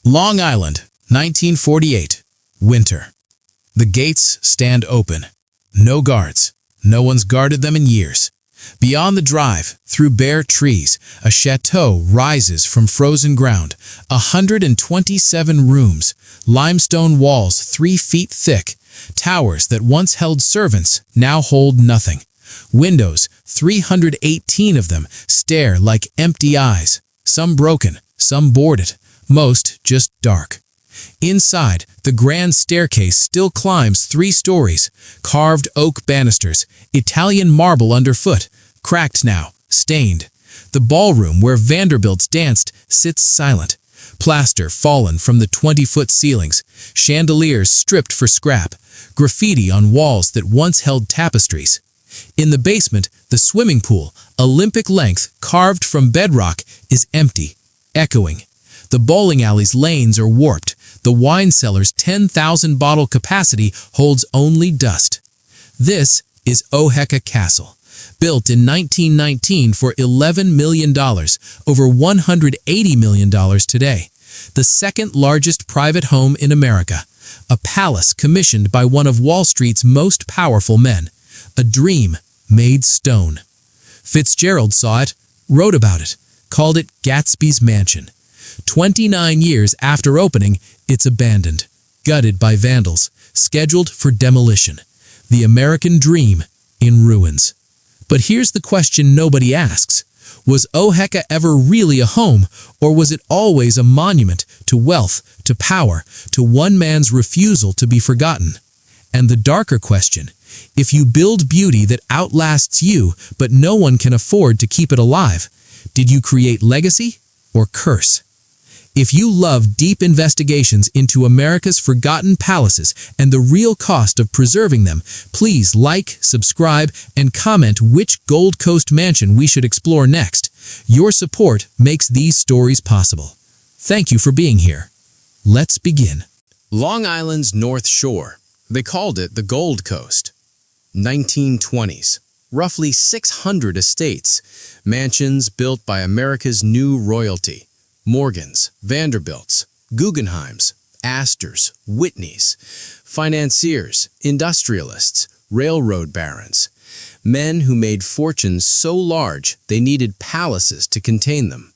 Long Island, 1948. Winter. The gates stand open. No guards. No one's guarded them in years. Beyond the drive, through bare trees, a château rises from frozen ground. 127 rooms, limestone walls 3 feet thick, towers that once held servants now hold nothing. Windows, 318 of them, stare like empty eyes, some broken, some boarded, most just dark. Inside, the grand staircase still climbs 3 stories, carved oak banisters, Italian marble underfoot, cracked now, stained. The ballroom where Vanderbilts danced sits silent, plaster fallen from the 20-foot ceilings, chandeliers stripped for scrap, graffiti on walls that once held tapestries. In the basement, the swimming pool, Olympic length, carved from bedrock, is empty, echoing. The bowling alley's lanes are warped. The wine cellar's 10,000-bottle capacity holds only dust. This is Oheka Castle, built in 1919 for $11 million, over $180 million today. The second largest private home in America, a palace commissioned by one of Wall Street's most powerful men, a dream made stone. Fitzgerald saw it, wrote about it, called it Gatsby's mansion. 29 years after opening, it's abandoned, gutted by Vandals, scheduled for demolition. The American dream in ruins. But here's the question nobody asks. Was Oheka ever really a home, or was it always a monument to wealth, to power, to one man's refusal to be forgotten? And the darker question, if you build beauty that outlasts you, but no one can afford to keep it alive, did you create legacy or curse? If you love deep investigations into America's forgotten palaces and the real cost of preserving them, please like, subscribe, and comment which Gold Coast mansion we should explore next. Your support makes these stories possible. Thank you for being here. Let's begin. Long Island's North Shore. They called it the Gold Coast. 1920s. Roughly 600 estates, mansions built by America's new royalty. Morgans, Vanderbilts, Guggenheims, Astors, Whitneys, financiers, industrialists, railroad barons, men who made fortunes so large they needed palaces to contain them.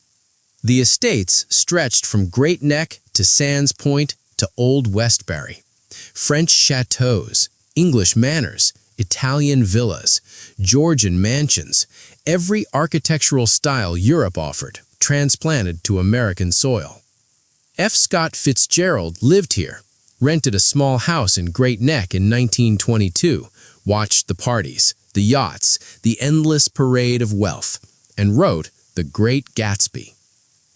The estates stretched from Great Neck to Sands Point to Old Westbury. French chateaus, English manors, Italian villas, Georgian mansions, every architectural style Europe offered, transplanted to American soil. F. Scott Fitzgerald lived here, rented a small house in Great Neck in 1922, watched the parties, the yachts, the endless parade of wealth, and wrote The Great Gatsby.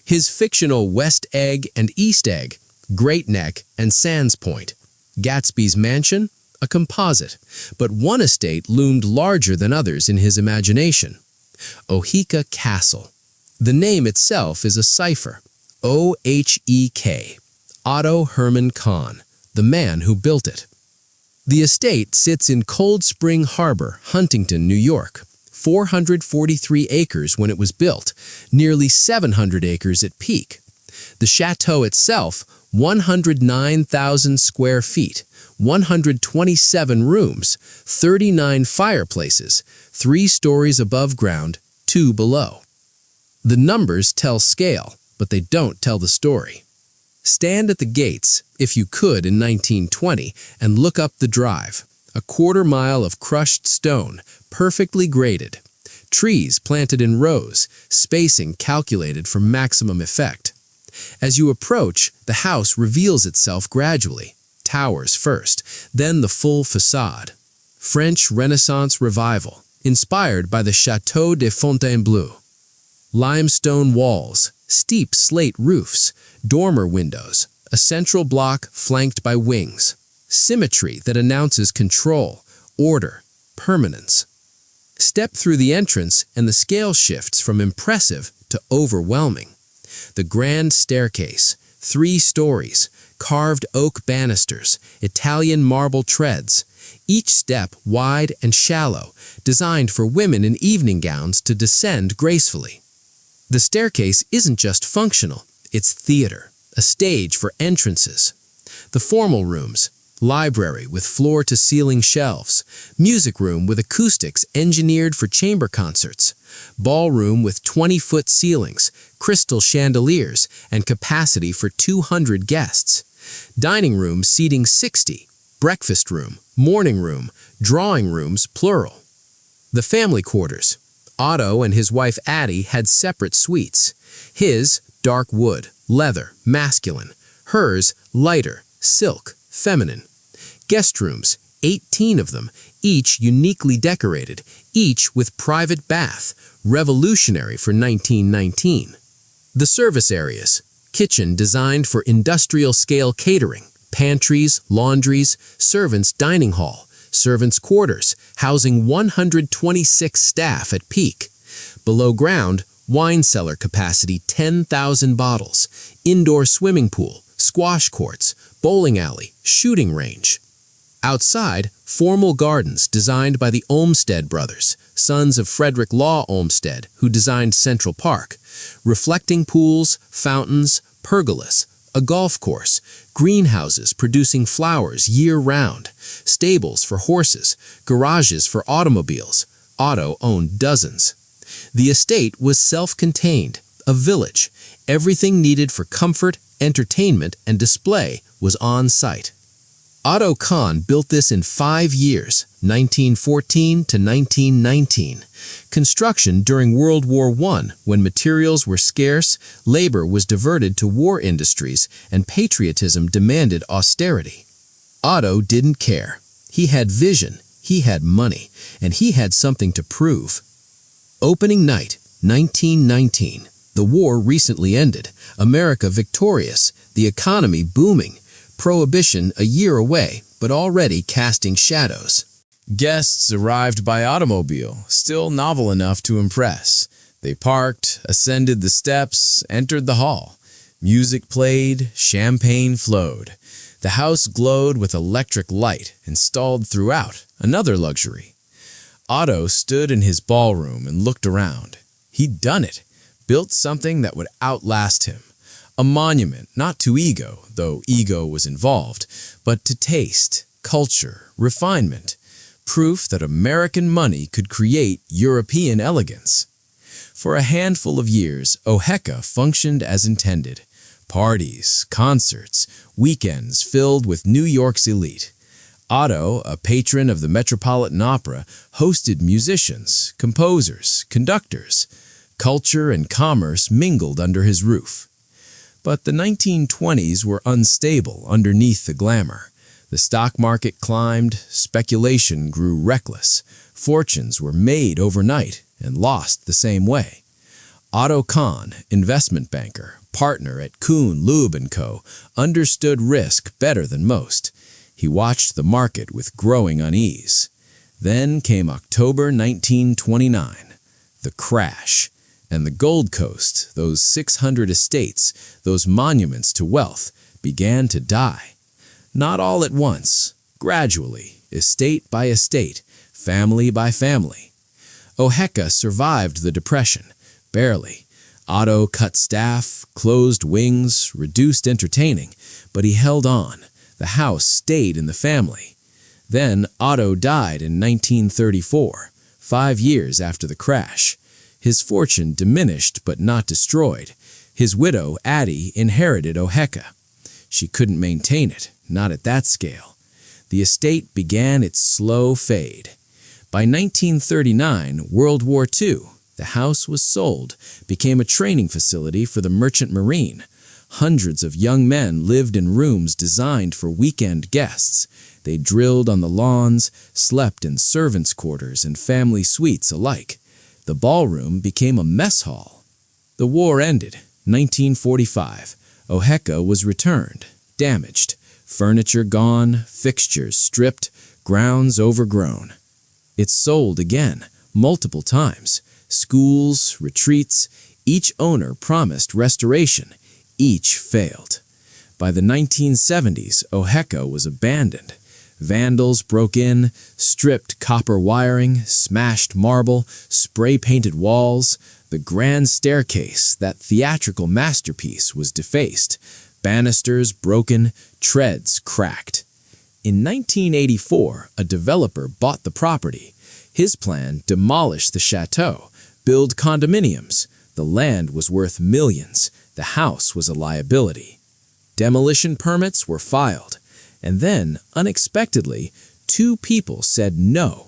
His fictional West Egg and East Egg, Great Neck and Sands Point. Gatsby's mansion, a composite, but one estate loomed larger than others in his imagination. Oheka Castle. The name itself is a cipher, O-H-E-K, Otto Herman Kahn, the man who built it. The estate sits in Cold Spring Harbor, Huntington, New York, 443 acres when it was built, nearly 700 acres at peak. The chateau itself, 109,000 square feet, 127 rooms, 39 fireplaces, 3 stories above ground, 2 below. The numbers tell scale, but they don't tell the story. Stand at the gates, if you could in 1920, and look up the drive. A quarter-mile of crushed stone, perfectly graded. Trees planted in rows, spacing calculated for maximum effect. As you approach, the house reveals itself gradually. Towers first, then the full facade. French Renaissance revival, inspired by the Château de Fontainebleau. Limestone walls, steep slate roofs, dormer windows, a central block flanked by wings. Symmetry that announces control, order, permanence. Step through the entrance and the scale shifts from impressive to overwhelming. The grand staircase, 3 stories, carved oak banisters, Italian marble treads, each step wide and shallow, designed for women in evening gowns to descend gracefully. The staircase isn't just functional, it's theater. a stage for entrances. The formal rooms, library with floor-to-ceiling shelves, music room with acoustics engineered for chamber concerts, ballroom with 20-foot ceilings, crystal chandeliers, and capacity for 200 guests, dining room seating 60, breakfast room, morning room, drawing rooms plural. The family quarters. Otto and his wife Addie had separate suites. His, dark wood, leather, masculine. Hers, lighter, silk, feminine. Guest rooms, 18 of them, each uniquely decorated, each with private bath, revolutionary for 1919. The service areas. Kitchen designed for industrial-scale catering. Pantries, laundries, servants' dining hall, servants' quarters, housing 126 staff at peak. Below ground, wine cellar capacity 10,000 bottles, indoor swimming pool, squash courts, bowling alley, shooting range. Outside, formal gardens designed by the Olmsted brothers, sons of Frederick Law Olmsted, who designed Central Park. Reflecting pools, fountains, pergolas, a golf course, greenhouses producing flowers year-round, stables for horses, garages for automobiles. Otto owned dozens. The estate was self-contained, a village. Everything needed for comfort, entertainment, and display was on site. Otto Kahn built this in 5 years, 1914 to 1919. Construction during World War I, when materials were scarce, labor was diverted to war industries, and patriotism demanded austerity. Otto didn't care. He had vision, he had money, and he had something to prove. Opening night, 1919. The war recently ended. America victorious, the economy booming. Prohibition a year away, but already casting shadows. Guests arrived by automobile, still novel enough to impress. They parked, ascended the steps, entered the hall. Music played, champagne flowed. The house glowed with electric light installed throughout, another luxury. Otto stood in his ballroom and looked around. He'd done it, built something that would outlast him. A monument, not to ego, though ego was involved, but to taste, culture, refinement. Proof that American money could create European elegance. For a handful of years, Oheka functioned as intended. Parties, concerts, weekends filled with New York's elite. Otto, a patron of the Metropolitan Opera, hosted musicians, composers, conductors. Culture and commerce mingled under his roof. But the 1920s were unstable underneath the glamour. The stock market climbed, speculation grew reckless. Fortunes were made overnight and lost the same way. Otto Kahn, investment banker, partner at Kuhn, Loeb & Co., understood risk better than most. He watched the market with growing unease. Then came October 1929, the crash. And the Gold Coast, those 600 estates, those monuments to wealth, began to die. Not all at once, gradually, estate by estate, family by family. Oheka survived the depression, barely. Otto cut staff, closed wings, reduced entertaining, but he held on. The house stayed in the family. Then Otto died in 1934, 5 years after the crash. His fortune diminished but not destroyed. His widow, Addie, inherited Oheka. She couldn't maintain it, not at that scale. The estate began its slow fade. By 1939, World War II, the house was sold, became a training facility for the Merchant Marine. Hundreds of young men lived in rooms designed for weekend guests. They drilled on the lawns, slept in servants' quarters and family suites alike. The ballroom became a mess hall. The war ended, 1945. Oheka was returned, damaged, furniture gone, fixtures stripped, grounds overgrown. It sold again, multiple times. Schools, retreats, each owner promised restoration. Each failed. By the 1970s, Oheka was abandoned. Vandals broke in, stripped copper wiring, smashed marble, spray-painted walls. The grand staircase, that theatrical masterpiece, was defaced. Banisters broken, treads cracked. In 1984, a developer bought the property. His plan: demolish the château, build condominiums. The land was worth millions. The house was a liability. Demolition permits were filed. And then, unexpectedly, two people said no.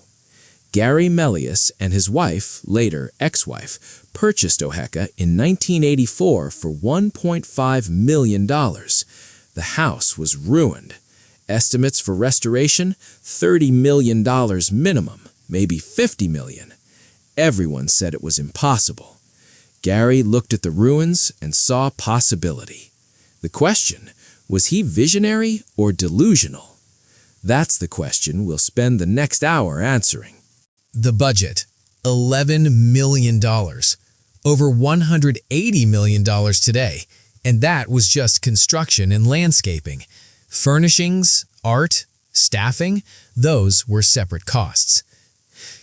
Gary Melius and his wife, later ex-wife, purchased Oheka in 1984 for $1.5 million. The house was ruined. Estimates for restoration, $30 million minimum, maybe $50 million. Everyone said it was impossible. Gary looked at the ruins and saw possibility. The question, was he visionary or delusional? That's the question we'll spend the next hour answering. The budget, $11 million. Over $180 million today, and that was just construction and landscaping. Furnishings, art, staffing, those were separate costs.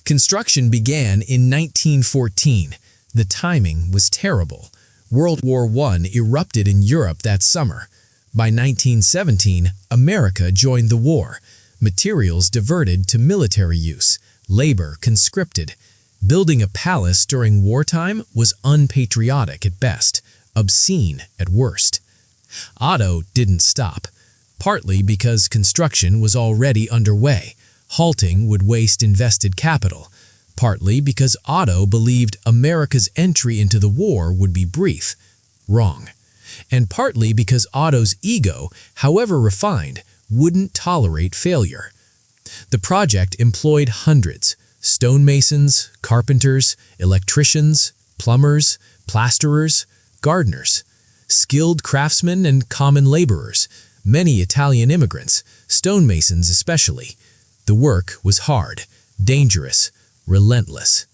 Construction began in 1914. The timing was terrible. World War I erupted in Europe that summer. By 1917, America joined the war. Materials diverted to military use. Labor conscripted. Building a palace during wartime was unpatriotic at best, obscene at worst. Otto didn't stop, partly because construction was already underway. Halting would waste invested capital, partly because Otto believed America's entry into the war would be brief. Wrong. And partly because Otto's ego, however refined, wouldn't tolerate failure. The project employed hundreds: stonemasons, carpenters, electricians, plumbers, plasterers, gardeners, skilled craftsmen and common laborers, many Italian immigrants, stonemasons especially. The work was hard, dangerous, relentless.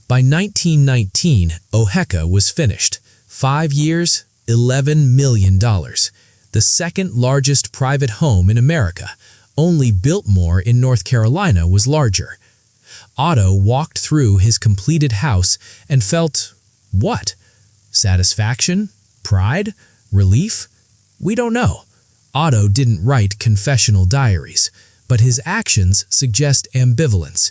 By 1919, Oheka was finished. 5 years, $11 million. The second largest private home in America. Only Biltmore in North Carolina was larger. Otto walked through his completed house and felt, what? Satisfaction? Pride? Relief? We don't know. Otto didn't write confessional diaries, but his actions suggest ambivalence.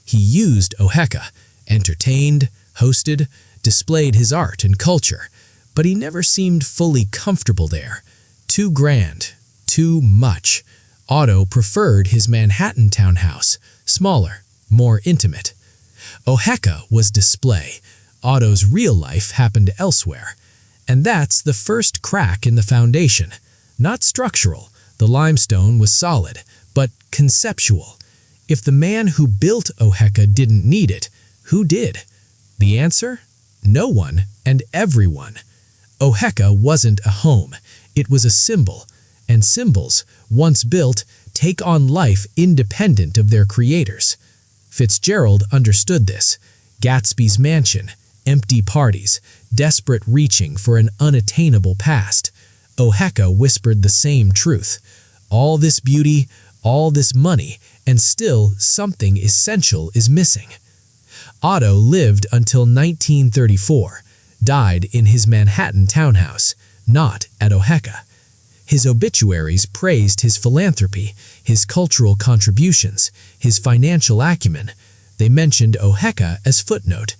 He used Oheka, entertained, hosted, displayed his art and culture, but he never seemed fully comfortable there. Too grand, too much. Otto preferred his Manhattan townhouse, smaller, more intimate. Oheka was display. Otto's real life happened elsewhere. And that's the first crack in the foundation. Not structural, the limestone was solid, but conceptual. If the man who built Oheka didn't need it, who did? The answer? No one and everyone. Oheka wasn't a home, it was a symbol, and symbols, once built, take on life independent of their creators. Fitzgerald understood this. Gatsby's mansion, empty parties, desperate reaching for an unattainable past. Oheka whispered the same truth. All this beauty, all this money, and still something essential is missing. Otto lived until 1934, died in his Manhattan townhouse, not at Oheka. His obituaries praised his philanthropy, his cultural contributions, his financial acumen. They mentioned Oheka as footnote.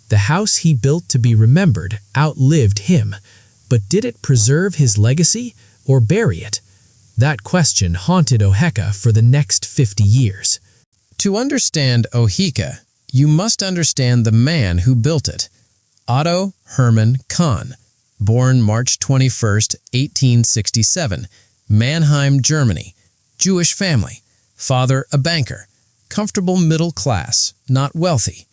The house he built to be remembered outlived him, but did it preserve his legacy or bury it? That question haunted Oheka for the next 50 years. To understand Oheka, you must understand the man who built it. Otto Hermann Kahn, born March 21, 1867, Mannheim, Germany, Jewish family, father a banker, comfortable middle class, not wealthy.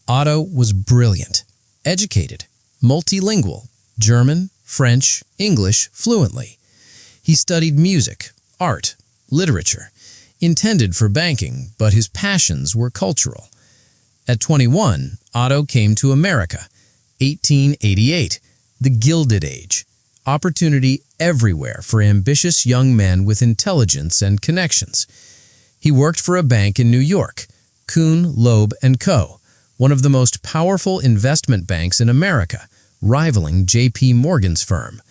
Otto was brilliant, educated, multilingual, German, French, English fluently. He studied music, art, literature, intended for banking, but his passions were cultural. At 21, Otto came to America, 1888, the Gilded Age, opportunity everywhere for ambitious young men with intelligence and connections. He worked for a bank in New York, Kuhn, Loeb & Co., one of the most powerful investment banks in America, rivaling J.P. Morgan's firm.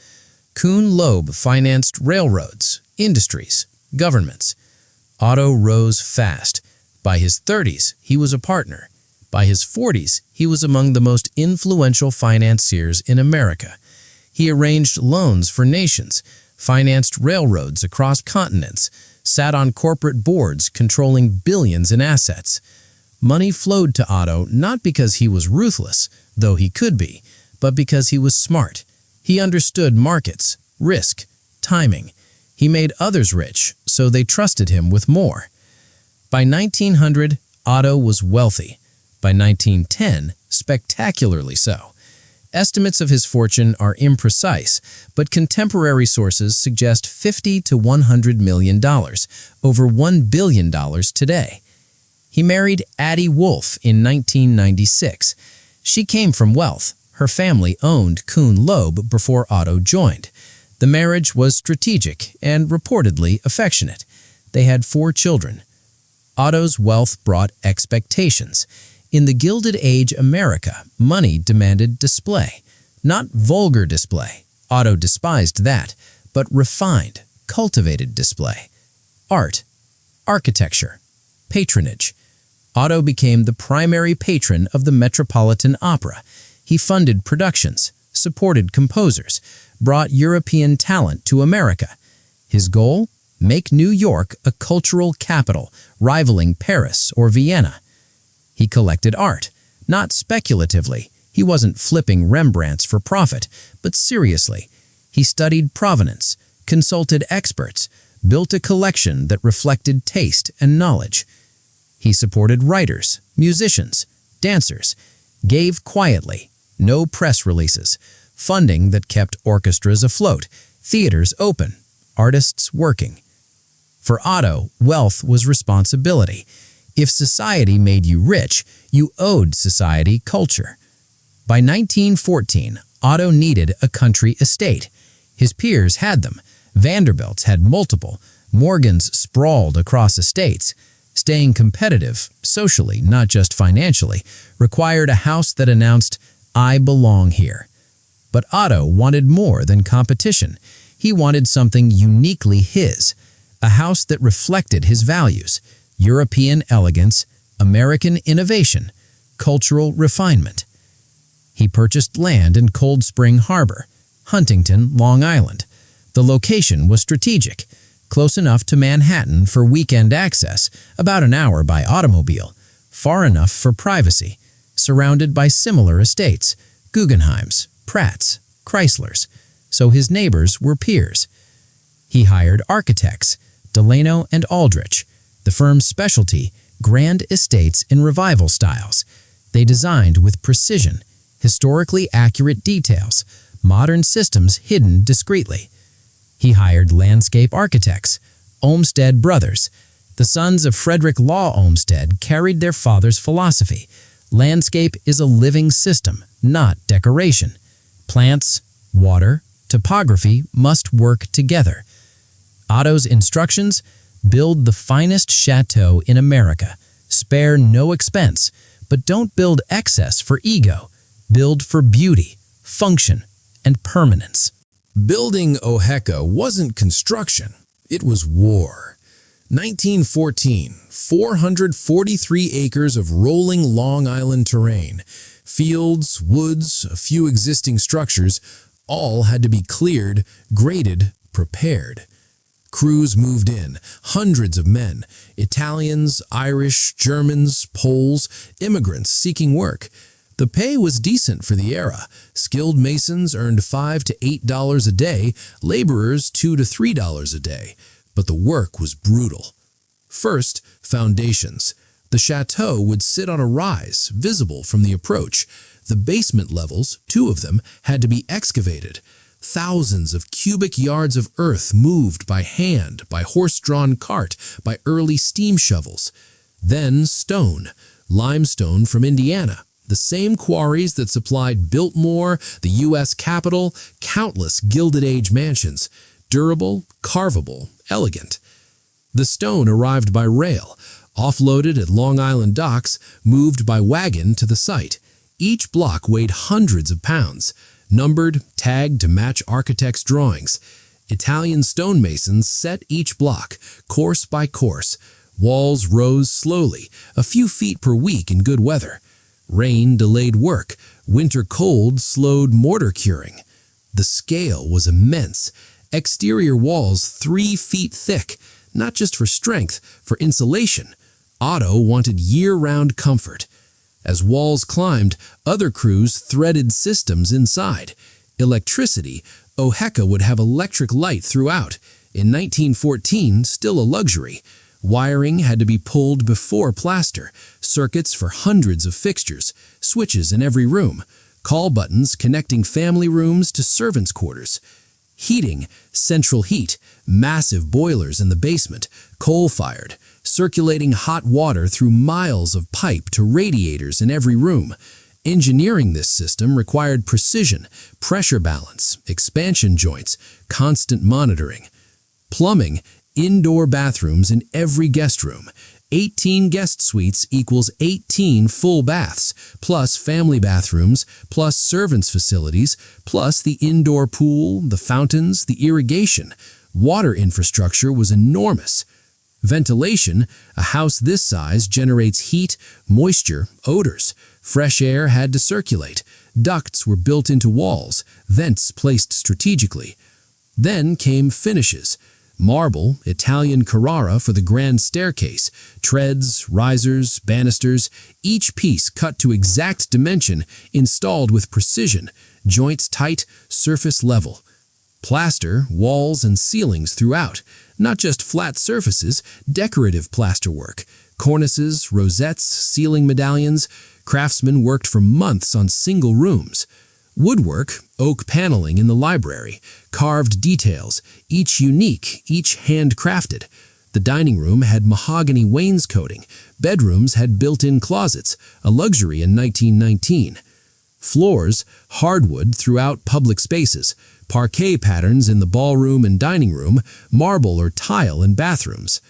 Kuhn Loeb financed railroads, industries, governments. Otto rose fast. By his 30s, he was a partner. By his 40s, he was among the most influential financiers in America. He arranged loans for nations, financed railroads across continents, sat on corporate boards controlling billions in assets. Money flowed to Otto not because he was ruthless, though he could be, but because he was smart. He understood markets, risk, timing. He made others rich, so they trusted him with more. By 1900, Otto was wealthy. By 1910, spectacularly so. Estimates of his fortune are imprecise, but contemporary sources suggest $50 to $100 million, over $1 billion today. He married Addie Wolfe in 1996. She came from wealth. Her family owned Kuhn Loeb before Otto joined. The marriage was strategic and reportedly affectionate. They had 4 children. Otto's wealth brought expectations. In the Gilded Age America, money demanded display. Not vulgar display. Otto despised that, but refined, cultivated display. Art, architecture, patronage. Otto became the primary patron of the Metropolitan Opera. He funded productions, supported composers, brought European talent to America. His goal? Make New York a cultural capital, rivaling Paris or Vienna. He collected art, not speculatively. He wasn't flipping Rembrandts for profit, but seriously. He studied provenance, consulted experts, built a collection that reflected taste and knowledge. He supported writers, musicians, dancers, gave quietly, no press releases, funding that kept orchestras afloat, theaters open, artists working. For Otto, wealth was responsibility. If society made you rich, you owed society culture. By 1914, Otto needed a country estate. His peers had them. Vanderbilts had multiple. Morgans sprawled across estates. Staying competitive, socially, not just financially, required a house that announced, "I belong here." But Otto wanted more than competition. He wanted something uniquely his, a house that reflected his values: European elegance, American innovation, cultural refinement. He purchased land in Cold Spring Harbor, Huntington, Long Island. The location was strategic, close enough to Manhattan for weekend access, about an hour by automobile, far enough for privacy, surrounded by similar estates, Guggenheims, Pratts, Chryslers, so his neighbors were peers. He hired architects, Delano and Aldrich. The firm's specialty, grand estates in revival styles. They designed with precision, historically accurate details, modern systems hidden discreetly. He hired landscape architects, Olmsted Brothers. The sons of Frederick Law Olmsted carried their father's philosophy. Landscape is a living system, not decoration. Plants, water, topography must work together. Otto's instructions: build the finest château in America. Spare no expense, but don't build excess for ego. Build for beauty, function, and permanence. Building Oheka wasn't construction, it was war. 1914, 443 acres of rolling Long Island terrain. Fields, woods, a few existing structures, all had to be cleared, graded, prepared. Crews moved in, hundreds of men, Italians, Irish, Germans, Poles, immigrants seeking work. The pay was decent for the era. Skilled masons earned $5 to $8 a day, laborers $2 to $3 a day. But the work was brutal. First, foundations. The chateau would sit on a rise, visible from the approach. The basement levels, 2 of them, had to be excavated. Thousands of cubic yards of earth moved by hand, by horse-drawn cart, by early steam shovels. Then stone, limestone from Indiana. The same quarries that supplied Biltmore, the U.S. Capitol, countless Gilded Age mansions. Durable, carvable, elegant. The stone arrived by rail, offloaded at Long Island docks, moved by wagon to the site. Each block weighed hundreds of pounds. numbered, tagged to match architects' drawings. Italian stonemasons set each block, course by course. Walls rose slowly, a few feet per week in good weather. Rain delayed work. Winter cold slowed mortar curing. The scale was immense. Exterior walls 3 feet thick, not just for strength, for insulation. Otto wanted year-round comfort. As walls climbed, other crews threaded systems inside. Electricity, Oheka would have electric light throughout. In 1914, still a luxury. Wiring had to be pulled before plaster, circuits for hundreds of fixtures, switches in every room, call buttons connecting family rooms to servants' quarters. Heating, central heat, massive boilers in the basement, coal-fired, circulating hot water through miles of pipe to radiators in every room. Engineering this system required precision, pressure balance, expansion joints, constant monitoring. Plumbing, indoor bathrooms in every guest room. 18 guest suites equals 18 full baths, plus family bathrooms, plus servants' facilities, plus the indoor pool, the fountains, the irrigation. Water infrastructure was enormous. Ventilation, a house this size generates heat, moisture, odors. Fresh air had to circulate. Ducts were built into walls, vents placed strategically. Then came finishes. Marble, Italian Carrara for the grand staircase, treads, risers, banisters, each piece cut to exact dimension, installed with precision, joints tight, surface level. Plaster, walls, and ceilings throughout, not just flat surfaces, decorative plasterwork, cornices, rosettes, ceiling medallions. Craftsmen worked for months on single rooms. Woodwork, oak paneling in the library, carved details, each unique, each handcrafted. The dining room had mahogany wainscoting. Bedrooms had built-in closets, a luxury in 1919. Floors, hardwood throughout public spaces, parquet patterns in the ballroom and dining room, marble or tile in bathrooms.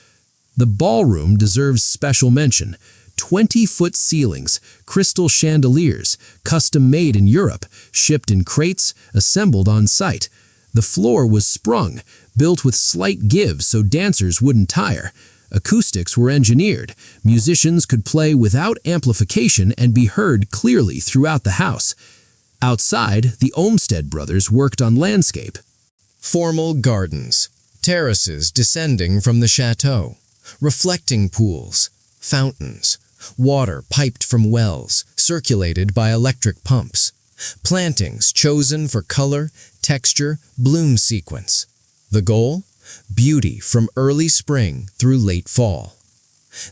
The ballroom deserves special mention. 20-foot ceilings, crystal chandeliers, custom-made in Europe, shipped in crates, assembled on site. The floor was sprung, built with slight gives so dancers wouldn't tire. Acoustics were engineered. Musicians could play without amplification and be heard clearly throughout the house. Outside, the Olmsted brothers worked on landscape. Formal gardens, terraces descending from the château, reflecting pools, fountains, water piped from wells, circulated by electric pumps. Plantings chosen for color, texture, bloom sequence. The goal? Beauty from early spring through late fall.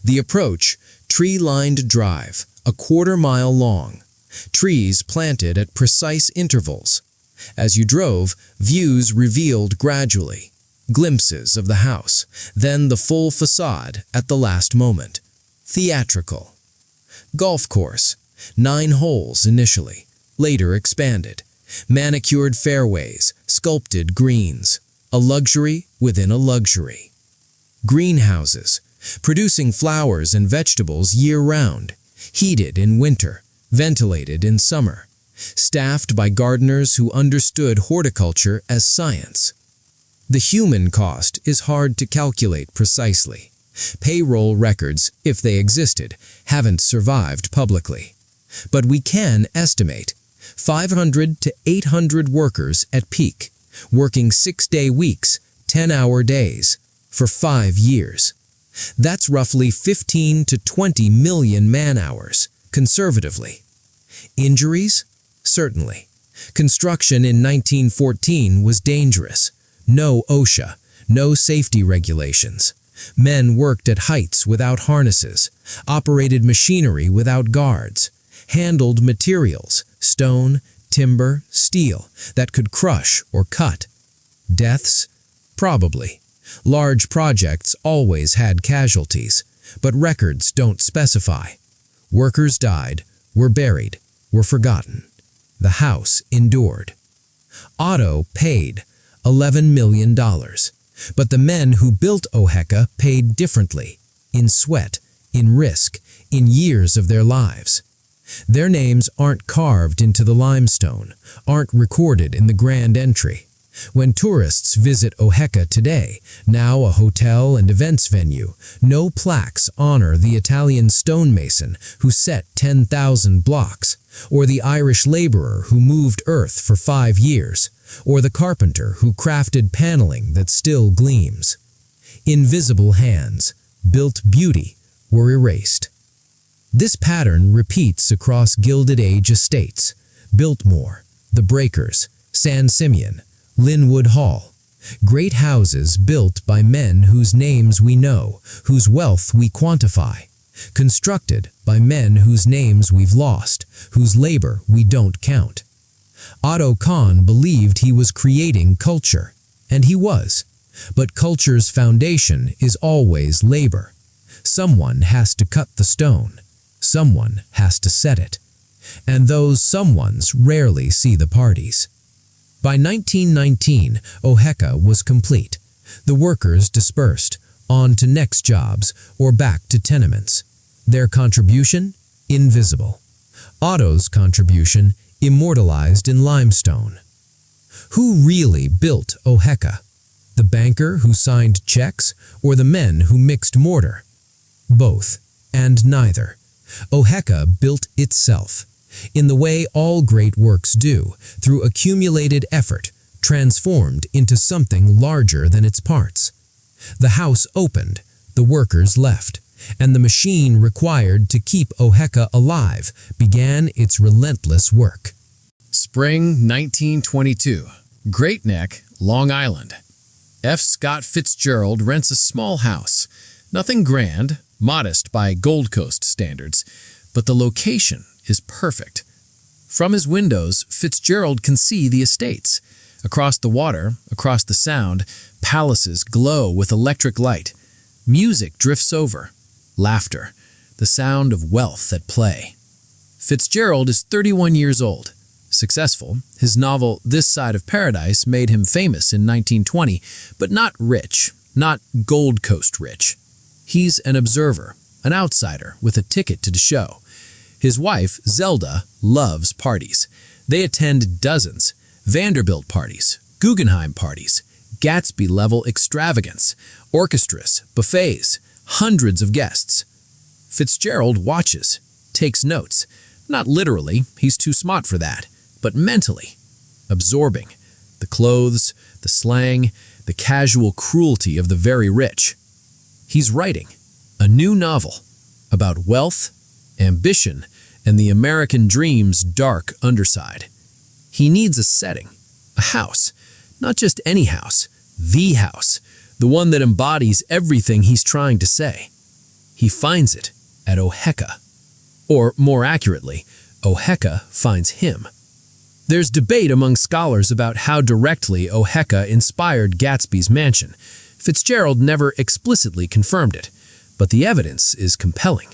The approach? Tree-lined drive, a quarter-mile long. Trees planted at precise intervals. As you drove, views revealed gradually. Glimpses of the house, then the full facade at the last moment. Theatrical. Golf course, 9 holes initially, later expanded. Manicured fairways, sculpted greens. A luxury within a luxury. Greenhouses, producing flowers and vegetables year-round, heated in winter, ventilated in summer, staffed by gardeners who understood horticulture as science. The human cost is hard to calculate precisely. Payroll records, if they existed, haven't survived publicly. But we can estimate 500 to 800 workers at peak, working 6-day weeks, 10-hour days, for 5 years. That's roughly 15 to 20 million man-hours, conservatively. Injuries? Certainly. Construction in 1914 was dangerous. No OSHA, no safety regulations. Men worked at heights without harnesses, operated machinery without guards, handled materials, stone, timber, steel, that could crush or cut. Deaths? Probably. Large projects always had casualties, but records don't specify. Workers died, were buried, were forgotten. The house endured. Otto paid $11 million. But the men who built Oheka paid differently, in sweat, in risk, in years of their lives. Their names aren't carved into the limestone, aren't recorded in the grand entry. When tourists visit Oheka today, now a hotel and events venue, no plaques honor the Italian stonemason who set 10,000 blocks, or the Irish laborer who moved earth for 5 years, or the carpenter who crafted paneling that still gleams. Invisible hands, built beauty, were erased. This pattern repeats across Gilded Age estates, Biltmore, The Breakers, San Simeon, Linwood Hall, great houses built by men whose names we know, whose wealth we quantify, constructed by men whose names we've lost, whose labor we don't count. Otto Kahn believed he was creating culture, and he was. But culture's foundation is always labor. Someone has to cut the stone. Someone has to set it. And those someones rarely see the parties. By 1919, Oheka was complete. The workers dispersed, on to next jobs or back to tenements. Their contribution? Invisible. Otto's contribution? Immortalized in limestone. Who really built Oheka? The banker who signed checks or the men who mixed mortar? Both, and neither. Oheka built itself, in the way all great works do, through accumulated effort, transformed into something larger than its parts. The house opened, the workers left, and the machine required to keep Oheka alive began its relentless work. Spring 1922, Great Neck, Long Island. F. Scott Fitzgerald rents a small house. Nothing grand, modest by Gold Coast standards, but the location is perfect. From his windows, Fitzgerald can see the estates. Across the water, across the sound, palaces glow with electric light. Music drifts over. Laughter, the sound of wealth at play. Fitzgerald is 31 years old. Successful, his novel This Side of Paradise made him famous in 1920, but not rich, not Gold Coast rich. He's an observer, an outsider with a ticket to the show. His wife, Zelda, loves parties. They attend dozens, Vanderbilt parties, Guggenheim parties, Gatsby-level extravagance, orchestras, buffets, hundreds of guests. Fitzgerald watches, takes notes. Not literally, he's too smart for that, but mentally, absorbing the clothes, the slang, the casual cruelty of the very rich. He's writing a new novel about wealth, ambition, and the American dream's dark underside. He needs a setting, a house, not just any house, the house, the one that embodies everything he's trying to say. He finds it at Oheka. Or, more accurately, Oheka finds him. There's debate among scholars about how directly Oheka inspired Gatsby's mansion. Fitzgerald never explicitly confirmed it, but the evidence is compelling.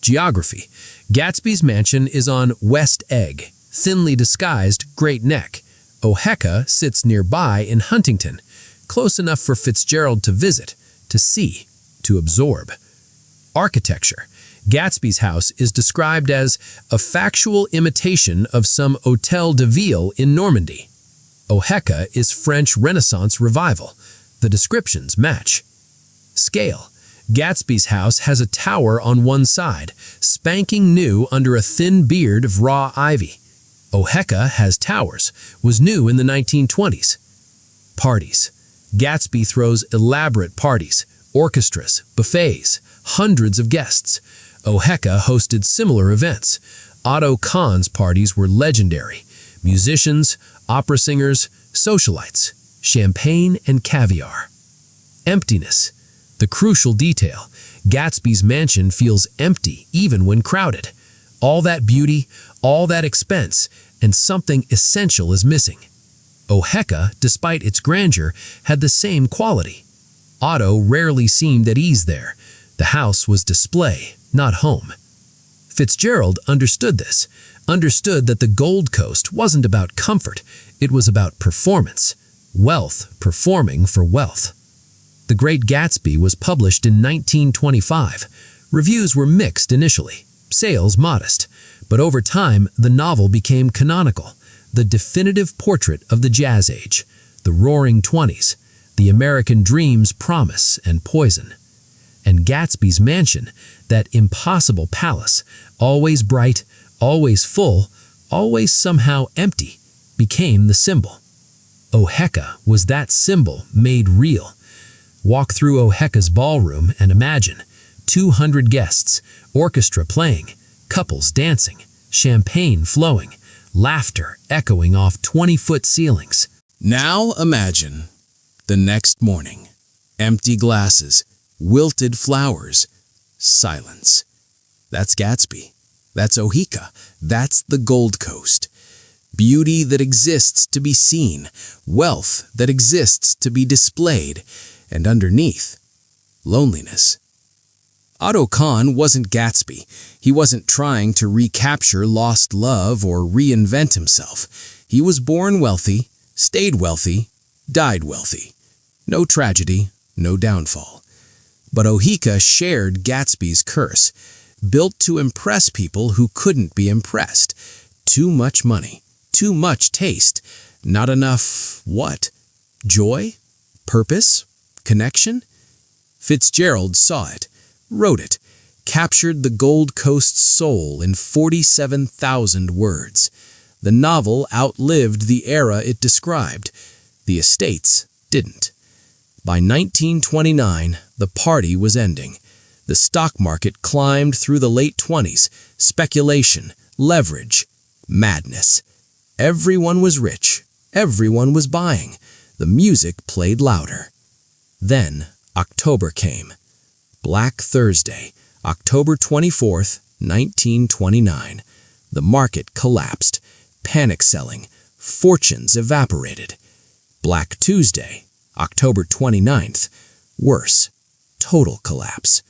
Geography. Gatsby's mansion is on West Egg, thinly disguised Great Neck. Oheka sits nearby in Huntington, close enough for Fitzgerald to visit, to see, to absorb. Architecture. Gatsby's house is described as a factual imitation of some Hôtel de Ville in Normandy. Oheka is French Renaissance revival. The descriptions match. Scale. Gatsby's house has a tower on one side, spanking new under a thin beard of raw ivy. Oheka has towers, was new in the 1920s. Parties. Gatsby throws elaborate parties, orchestras, buffets, hundreds of guests. Oheka hosted similar events. Otto Kahn's parties were legendary. Musicians, opera singers, socialites, champagne and caviar. Emptiness. The crucial detail. Gatsby's mansion feels empty even when crowded. All that beauty, all that expense, and something essential is missing. Oheka, despite its grandeur, had the same quality. Otto rarely seemed at ease there. The house was display, not home. Fitzgerald understood this, understood that the Gold Coast wasn't about comfort, it was about performance, wealth performing for wealth. The Great Gatsby was published in 1925. Reviews were mixed initially. sales modest. But over time, the novel became canonical, the definitive portrait of the Jazz Age, the Roaring Twenties, the American dream's promise and poison. And Gatsby's mansion, that impossible palace, always bright, always full, always somehow empty, became the symbol. Oheka was that symbol made real. Walk through Oheka's ballroom and imagine 200 guests, orchestra playing, couples dancing, champagne flowing, laughter echoing off 20-foot ceilings. Now imagine the next morning. Empty glasses, wilted flowers, silence. That's Gatsby. That's Oheka. That's the Gold Coast. Beauty that exists to be seen, wealth that exists to be displayed, and underneath, loneliness. Otto Kahn wasn't Gatsby. He wasn't trying to recapture lost love or reinvent himself. He was born wealthy, stayed wealthy, died wealthy. No tragedy, no downfall. But Oheka shared Gatsby's curse, built to impress people who couldn't be impressed. Too much money, too much taste, not enough what? Joy? Purpose? Connection? Fitzgerald saw it, wrote it, captured the Gold Coast's soul in 47,000 words. The novel outlived the era it described. The estates didn't. By 1929, the party was ending. The stock market climbed through the late 20s. Speculation, leverage, madness. Everyone was rich. Everyone was buying. The music played louder. Then October came. Black Thursday, October 24th, 1929. The market collapsed. Panic selling. Fortunes evaporated. Black Tuesday, October 29th. Worse. Total collapse.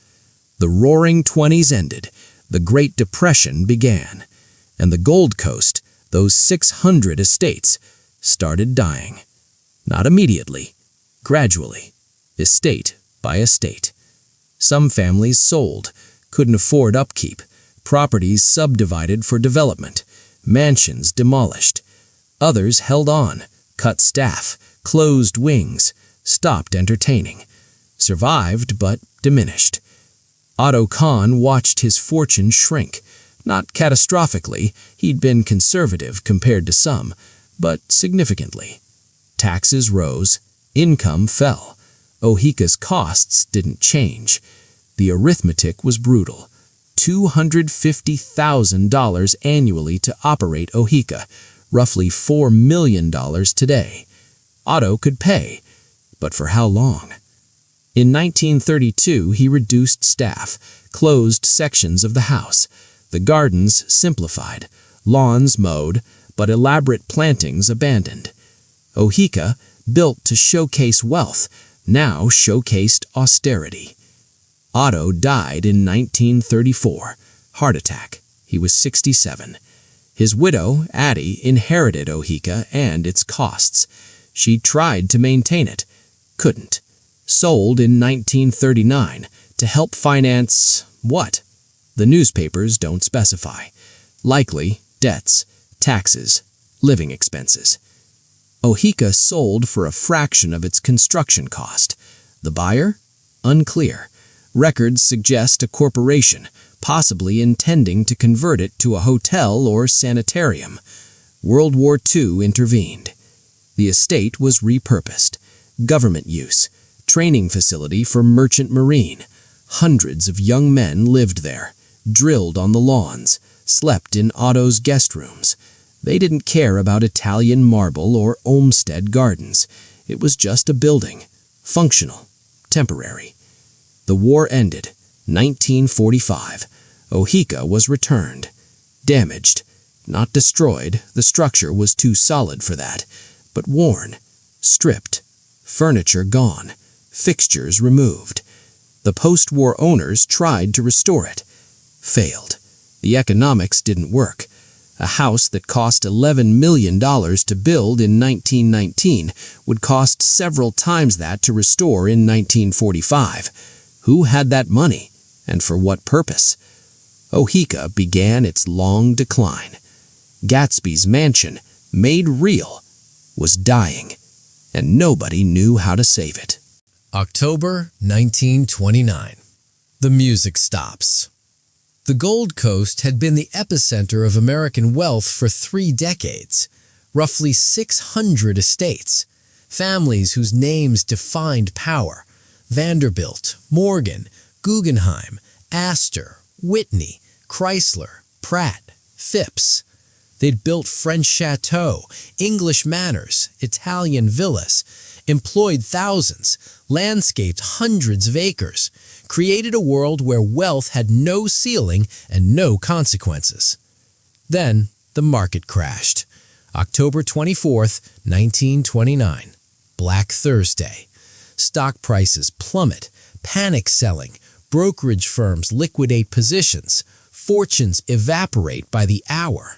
The Roaring Twenties ended. The Great Depression began. And the Gold Coast, those 600 estates, started dying. Not immediately. Gradually. Estate by estate. Some families sold, couldn't afford upkeep, properties subdivided for development, mansions demolished. Others held on, cut staff, closed wings, stopped entertaining. Survived but diminished. Otto Kahn watched his fortune shrink. Not catastrophically, he'd been conservative compared to some, but significantly. Taxes rose, income fell. Oheka's costs didn't change. The arithmetic was brutal. $250,000 annually to operate Oheka, roughly $4 million today. Otto could pay, but for how long? In 1932, he reduced staff, closed sections of the house. The gardens simplified, lawns mowed, but elaborate plantings abandoned. Oheka, built to showcase wealth, now showcased austerity. Otto died in 1934. Heart attack. He was 67. His widow, Addie, inherited Oheka and its costs. She tried to maintain it. Couldn't. Sold in 1939 to help finance what? The newspapers don't specify. Likely debts, taxes, living expenses. Oheka sold for a fraction of its construction cost. The buyer? Unclear. Records suggest a corporation, possibly intending to convert it to a hotel or sanitarium. World War II intervened. The estate was repurposed. Government use. Training facility for merchant marine. Hundreds of young men lived there, drilled on the lawns, slept in Otto's guest rooms. They didn't care about Italian marble or Olmsted gardens. It was just a building, functional, temporary. The war ended, 1945. Oheka was returned. Damaged, not destroyed, the structure was too solid for that, but worn, stripped, furniture gone, fixtures removed. The post-war owners tried to restore it. Failed. The economics didn't work. A house that cost $11 million to build in 1919 would cost several times that to restore in 1945. Who had that money, and for what purpose? Oheka began its long decline. Gatsby's mansion, made real, was dying, and nobody knew how to save it. October 1929. The music stops. The Gold Coast had been the epicenter of American wealth for 3 decades. Roughly 600 estates, families whose names defined power: Vanderbilt, Morgan, Guggenheim, Astor, Whitney, Chrysler, Pratt, Phipps. They'd built French châteaux, English manors, Italian villas, employed thousands, landscaped hundreds of acres, created a world where wealth had no ceiling and no consequences. Then the market crashed. October 24th, 1929. Black Thursday. Stock prices plummet, panic selling, brokerage firms liquidate positions, fortunes evaporate by the hour.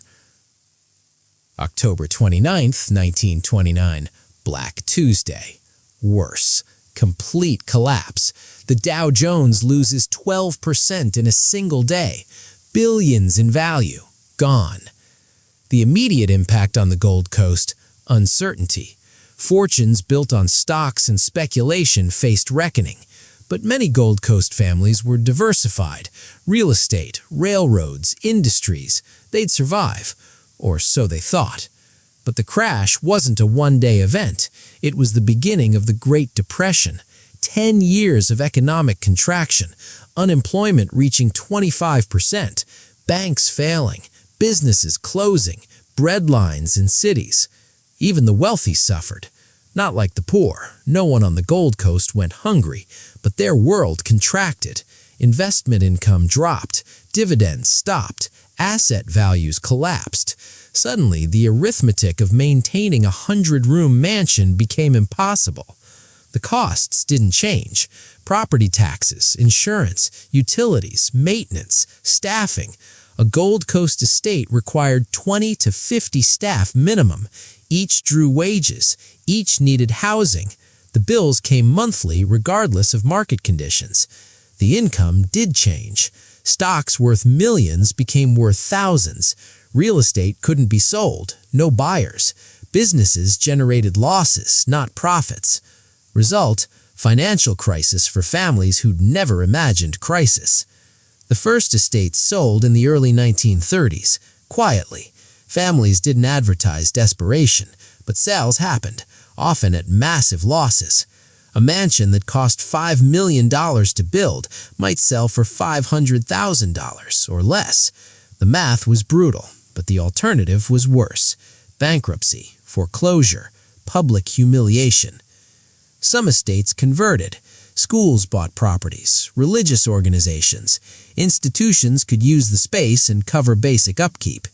October 29th, 1929. Black Tuesday. Worse. Complete collapse. The Dow Jones loses 12% in a single day. Billions in value. Gone. The immediate impact on the Gold Coast: uncertainty. Fortunes built on stocks and speculation faced reckoning. But many Gold Coast families were diversified. Real estate, railroads, industries. They'd survive. Or so they thought. But the crash wasn't a one-day event. It was the beginning of the Great Depression. 10 years of economic contraction, unemployment reaching 25%, banks failing, businesses closing, breadlines in cities. Even the wealthy suffered. Not like the poor. No one on the Gold Coast went hungry, but their world contracted. Investment income dropped, dividends stopped, asset values collapsed. Suddenly, the arithmetic of maintaining a 100-room mansion became impossible. The costs didn't change. Property taxes, insurance, utilities, maintenance, staffing. A Gold Coast estate required 20 to 50 staff minimum. Each drew wages. Each needed housing. The bills came monthly regardless of market conditions. The income did change. Stocks worth millions became worth thousands. Real estate couldn't be sold. No buyers. Businesses generated losses, not profits. Result: financial crisis for families who'd never imagined crisis. The first estates sold in the early 1930s, quietly. Families didn't advertise desperation, but sales happened, often at massive losses. A mansion that cost $5 million to build might sell for $500,000 or less. The math was brutal, but the alternative was worse: bankruptcy, foreclosure, public humiliation. Some estates converted. Schools bought properties, religious organizations. Institutions could use the space and cover basic upkeep.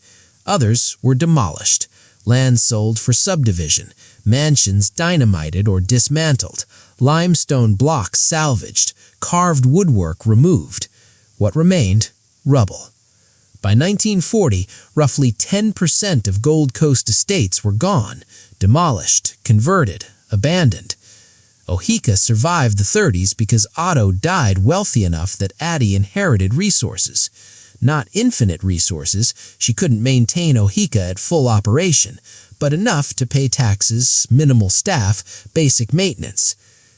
Others were demolished. Land sold for subdivision, mansions dynamited or dismantled, limestone blocks salvaged, carved woodwork removed. What remained? Rubble. By 1940, roughly 10% of Gold Coast estates were gone, demolished, converted, abandoned. Oheka survived the 30s because Otto died wealthy enough that Addie inherited resources. Not infinite resources. She couldn't maintain Oheka at full operation, but enough to pay taxes, minimal staff, basic maintenance.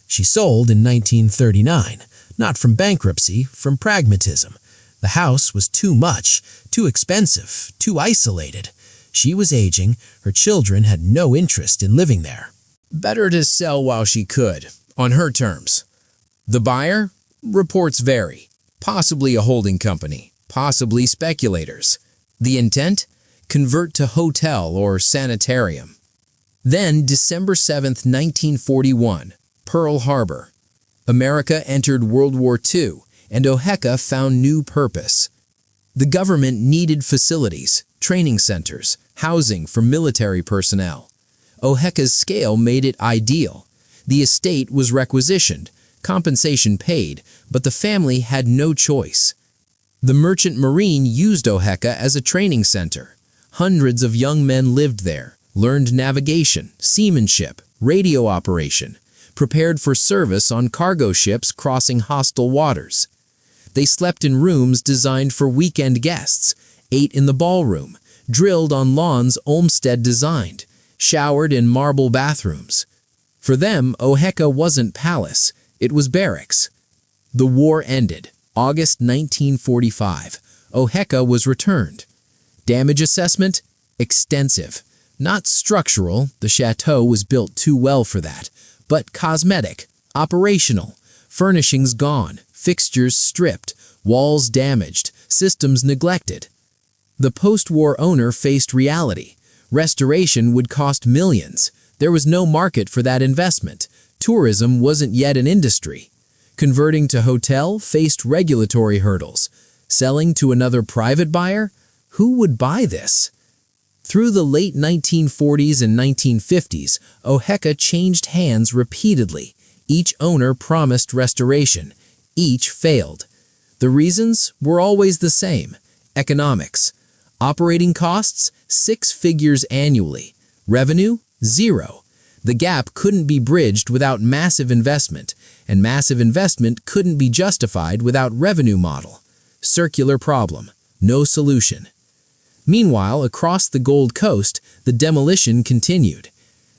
She sold in 1939, not from bankruptcy, from pragmatism. The house was too much, too expensive, too isolated. She was aging. Her children had no interest in living there. Better to sell while she could, on her terms. The buyer? Reports vary. Possibly a holding company, possibly speculators. The intent? Convert to hotel or sanitarium. Then, December 7th, 1941, Pearl Harbor. America entered World War II, and Oheka found new purpose. The government needed facilities, training centers, housing for military personnel. Oheka's scale made it ideal. The estate was requisitioned, compensation paid, but the family had no choice. The Merchant Marine used Oheka as a training center. Hundreds of young men lived there, learned navigation, seamanship, radio operation, prepared for service on cargo ships crossing hostile waters. They slept in rooms designed for weekend guests, ate in the ballroom, drilled on lawns Olmsted designed, showered in marble bathrooms. For them, Oheka wasn't palace, it was barracks. The war ended, August 1945. Oheka was returned. Damage assessment? Extensive. Not structural, the chateau was built too well for that, but cosmetic, operational, furnishings gone, fixtures stripped, walls damaged, systems neglected. The post-war owner faced reality. Restoration would cost millions. There was no market for that investment. Tourism wasn't yet an industry. Converting to hotel faced regulatory hurdles. Selling to another private buyer? Who would buy this? Through the late 1940s and 1950s, Oheka changed hands repeatedly. Each owner promised restoration. Each failed. The reasons were always the same. Economics. Operating costs, 6 figures annually. Revenue, 0. The gap couldn't be bridged without massive investment, and massive investment couldn't be justified without revenue model. Circular problem. No solution. Meanwhile, across the Gold Coast, the demolition continued.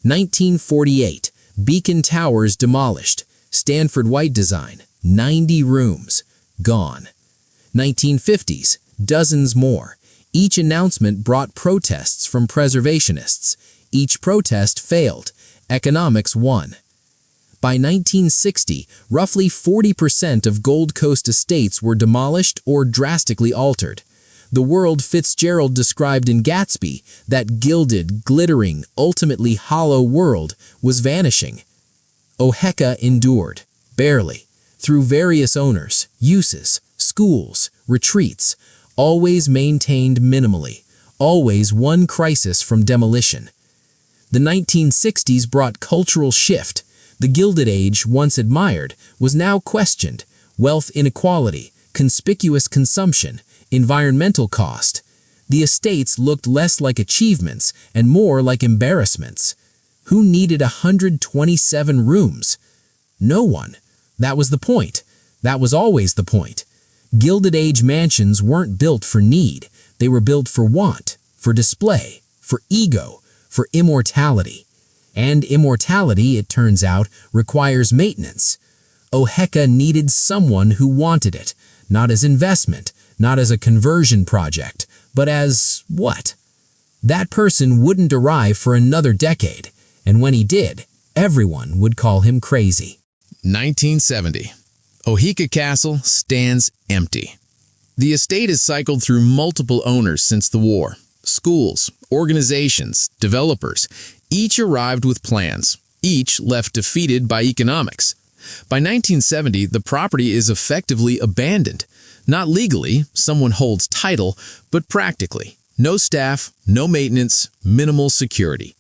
1948, Beacon Towers demolished. Stanford White design, 90 rooms, gone. 1950s, dozens more. Each announcement brought protests from preservationists. Each protest failed. Economics won. By 1960, roughly 40% of Gold Coast estates were demolished or drastically altered. The world Fitzgerald described in Gatsby, that gilded, glittering, ultimately hollow world, was vanishing. Oheka endured, barely, through various owners, uses, schools, retreats, always maintained minimally, always one crisis from demolition. The 1960s brought cultural shift. The Gilded Age, once admired, was now questioned. Wealth inequality, conspicuous consumption, environmental cost. The estates looked less like achievements and more like embarrassments. Who needed 127 rooms? No one. That was the point. That was always the point. Gilded Age mansions weren't built for need. They were built for want, for display, for ego, for immortality. And immortality, it turns out, requires maintenance. Oheka needed someone who wanted it, not as investment, not as a conversion project, but as what? That person wouldn't arrive for another decade, and when he did, everyone would call him crazy. 1970. Oheka Castle stands empty. The estate has cycled through multiple owners since the war. Schools, organizations, developers, each arrived with plans, each left defeated by economics. By 1970, the property is effectively abandoned. Not legally, someone holds title, but practically. No staff, no maintenance, minimal security.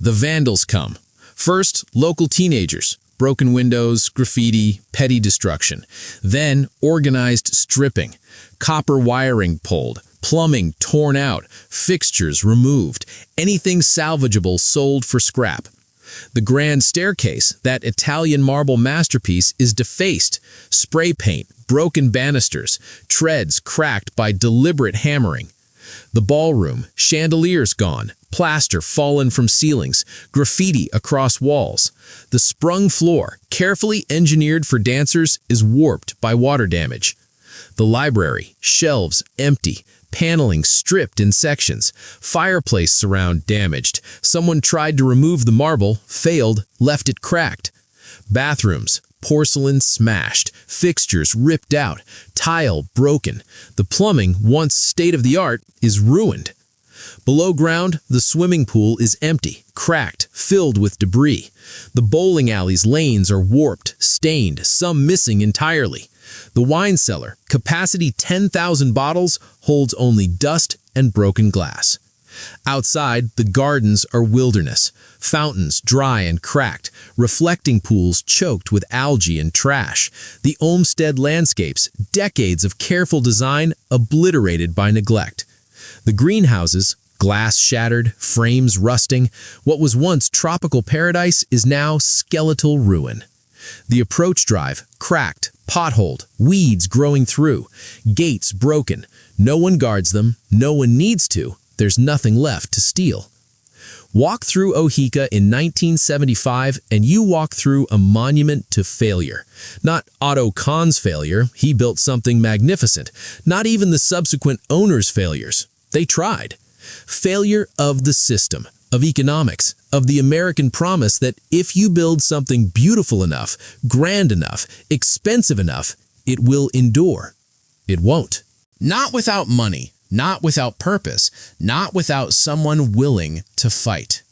The Vandals come. First, local teenagers. Broken windows, graffiti, petty destruction. Then, organized stripping. Copper wiring pulled, plumbing torn out, fixtures removed, anything salvageable sold for scrap. The grand staircase, that Italian marble masterpiece, is defaced. Spray paint, broken banisters, treads cracked by deliberate hammering. The ballroom, chandeliers gone, plaster fallen from ceilings, graffiti across walls. The sprung floor, carefully engineered for dancers, is warped by water damage. The library, shelves empty, paneling stripped in sections, fireplace surround damaged. Someone tried to remove the marble, failed, left it cracked. Bathrooms, porcelain smashed, fixtures ripped out, tile broken. The plumbing, once state-of-the-art, is ruined. Below ground, the swimming pool is empty, cracked, filled with debris. The bowling alley's lanes are warped, stained, some missing entirely. The wine cellar, capacity 10,000 bottles, holds only dust and broken glass. Outside, the gardens are wilderness, fountains dry and cracked, reflecting pools choked with algae and trash. The Olmsted landscapes, decades of careful design, obliterated by neglect. The greenhouses, glass shattered, frames rusting. What was once tropical paradise is now skeletal ruin. The approach drive cracked, potholed, weeds growing through, gates broken. No one guards them, no one needs to. There's nothing left to steal. Walk through Oheka in 1975 and you walk through a monument to failure. Not Otto Kahn's failure, he built something magnificent. Not even the subsequent owner's failures. They tried. Failure of the system, of economics, of the American promise that if you build something beautiful enough, grand enough, expensive enough, it will endure. It won't. Not without money. Not without purpose, not without someone willing to fight.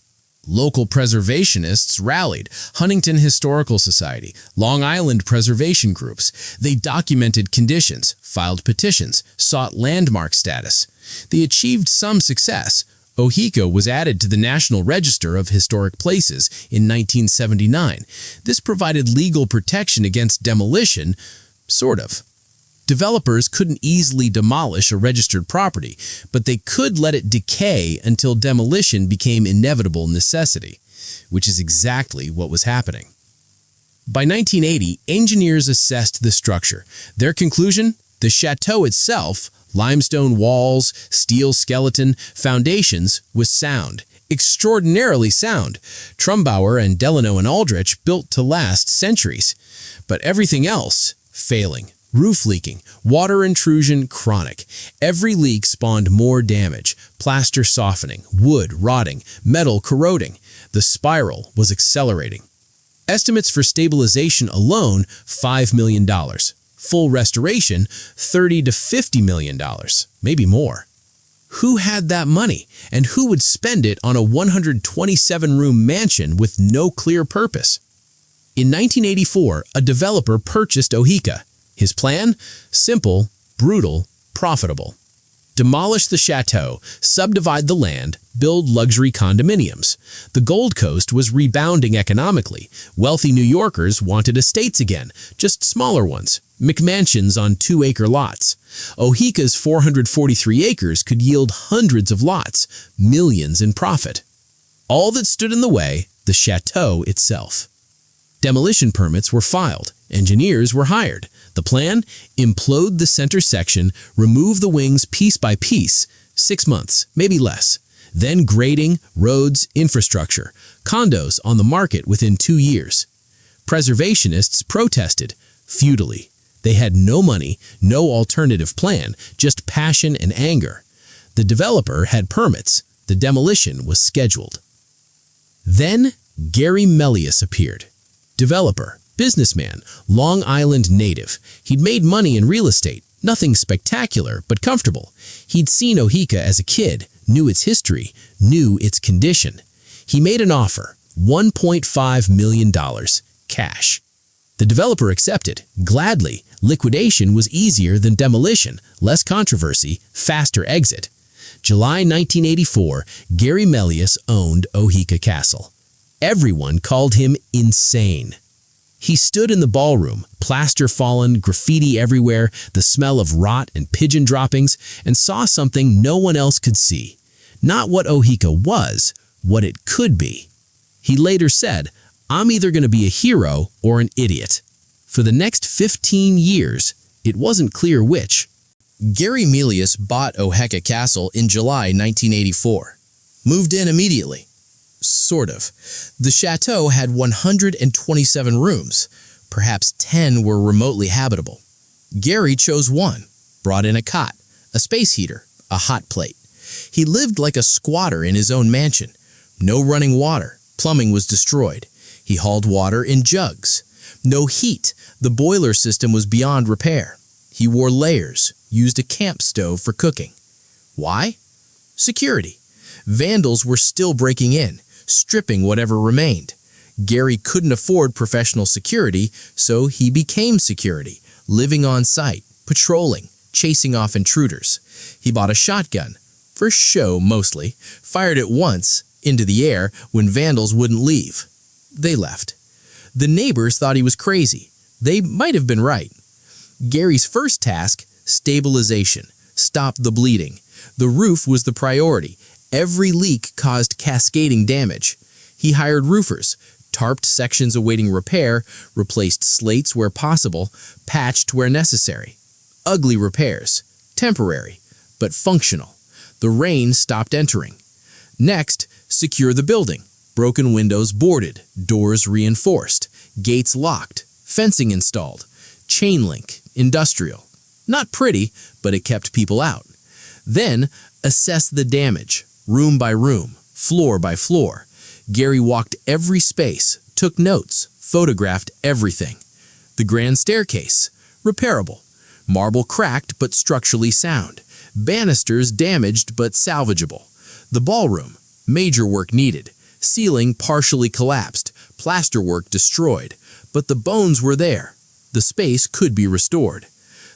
Local preservationists rallied, Huntington Historical Society, Long Island preservation groups. They documented conditions, filed petitions, sought landmark status. They achieved some success. Oheka was added to the National Register of Historic Places in 1979. This provided legal protection against demolition, sort of. Developers couldn't easily demolish a registered property, but they could let it decay until demolition became inevitable necessity, which is exactly what was happening. By 1980, engineers assessed the structure. Their conclusion? The château itself, limestone walls, steel skeleton, foundations, was sound. Extraordinarily sound. Trumbauer and Delano and Aldrich built to last centuries. But everything else, failing. Roof leaking, water intrusion chronic. Every leak spawned more damage, plaster softening, wood rotting, metal corroding. The spiral was accelerating. Estimates for stabilization alone, $5 million. Full restoration, $30 to $50 million, maybe more. Who had that money, and who would spend it on a 127-room mansion with no clear purpose? In 1984, a developer purchased Oheka. His plan? Simple, brutal, profitable. Demolish the chateau, subdivide the land, build luxury condominiums. The Gold Coast was rebounding economically. Wealthy New Yorkers wanted estates again, just smaller ones, McMansions on 2-acre lots. Oheka's 443 acres could yield hundreds of lots, millions in profit. All that stood in the way, the chateau itself. Demolition permits were filed. Engineers were hired. The plan? Implode the center section, remove the wings piece by piece, 6 months, maybe less. Then grading, roads, infrastructure, condos on the market within 2 years. Preservationists protested, futilely. They had no money, no alternative plan, just passion and anger. The developer had permits. The demolition was scheduled. Then Gary Melius appeared. Developer, businessman, Long Island native. He'd made money in real estate, nothing spectacular, but comfortable. He'd seen Oheka as a kid, knew its history, knew its condition. He made an offer, $1.5 million, cash. The developer accepted, gladly. Liquidation was easier than demolition, less controversy, faster exit. July 1984, Gary Melius owned Oheka Castle. Everyone called him insane. He stood in the ballroom, plaster fallen, graffiti everywhere, the smell of rot and pigeon droppings, and saw something no one else could see. Not what Oheka was, what it could be. He later said, "I'm either going to be a hero or an idiot." For the next 15 years, it wasn't clear which. Gary Melius bought Oheka Castle in July 1984. Moved in immediately. Sort of. The chateau had 127 rooms. Perhaps 10 were remotely habitable. Gary chose one, brought in a cot, a space heater, a hot plate. He lived like a squatter in his own mansion. No running water. Plumbing was destroyed. He hauled water in jugs. No heat. The boiler system was beyond repair. He wore layers, used a camp stove for cooking. Why? Security. Vandals were still breaking in, stripping whatever remained. Gary couldn't afford professional security, so he became security, living on site, patrolling, chasing off intruders. He bought a shotgun, for show mostly, fired it once, into the air, when vandals wouldn't leave. They left. The neighbors thought he was crazy. They might have been right. Gary's first task, stabilization, stop the bleeding. The roof was the priority. Every leak caused cascading damage. He hired roofers, tarped sections awaiting repair, replaced slates where possible, patched where necessary. Ugly repairs, temporary, but functional. The rain stopped entering. Next, secure the building. Broken windows boarded, doors reinforced, gates locked, fencing installed, chain link, industrial. Not pretty, but it kept people out. Then, assess the damage, room by room, floor by floor. Gary walked every space, took notes, photographed everything. The grand staircase, repairable. Marble cracked but structurally sound. Banisters damaged but salvageable. The ballroom, major work needed. Ceiling partially collapsed, plasterwork destroyed. But the bones were there. The space could be restored.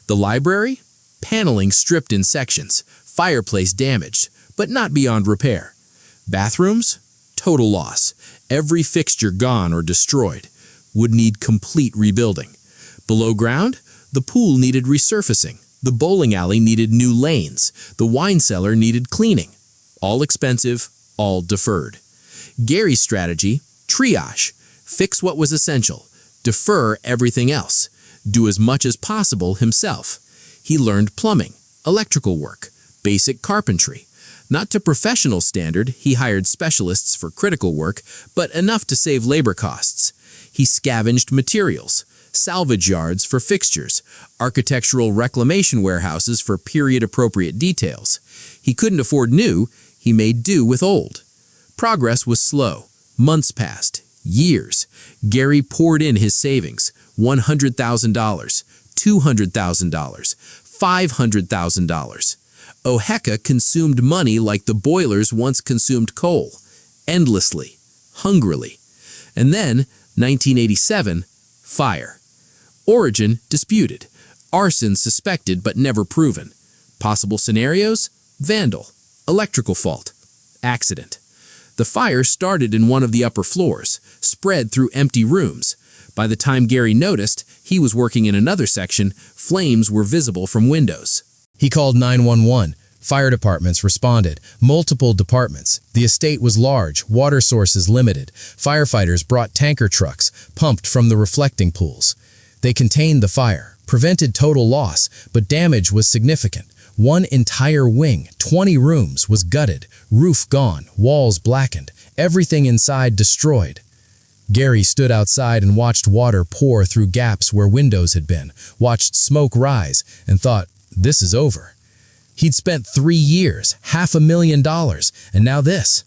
The library, paneling stripped in sections, fireplace damaged, but not beyond repair. Bathrooms, total loss. Every fixture gone or destroyed. Would need complete rebuilding. Below ground, the pool needed resurfacing. The bowling alley needed new lanes. The wine cellar needed cleaning. All expensive, all deferred. Gary's strategy, triage. Fix what was essential. Defer everything else. Do as much as possible himself. He learned plumbing, electrical work, basic carpentry. Not to professional standard, he hired specialists for critical work, but enough to save labor costs. He scavenged materials, salvage yards for fixtures, architectural reclamation warehouses for period-appropriate details. He couldn't afford new, he made do with old. Progress was slow. Months passed. Years. Gary poured in his savings, $100,000, $200,000, $500,000. Oheka consumed money like the boilers once consumed coal, endlessly, hungrily. And then, 1987, fire. Origin disputed. Arson suspected but never proven. Possible scenarios? Vandal. Electrical fault. Accident. The fire started in one of the upper floors, spread through empty rooms. By the time Gary noticed, he was working in another section. Flames were visible from windows. He called 911. Fire departments responded. Multiple departments. The estate was large, water sources limited. Firefighters brought tanker trucks, pumped from the reflecting pools. They contained the fire, prevented total loss, but damage was significant. One entire wing, 20 rooms, was gutted, roof gone, walls blackened, everything inside destroyed. Gary stood outside and watched water pour through gaps where windows had been, watched smoke rise, and thought, this is over. He'd spent 3 years, $500,000, and now this.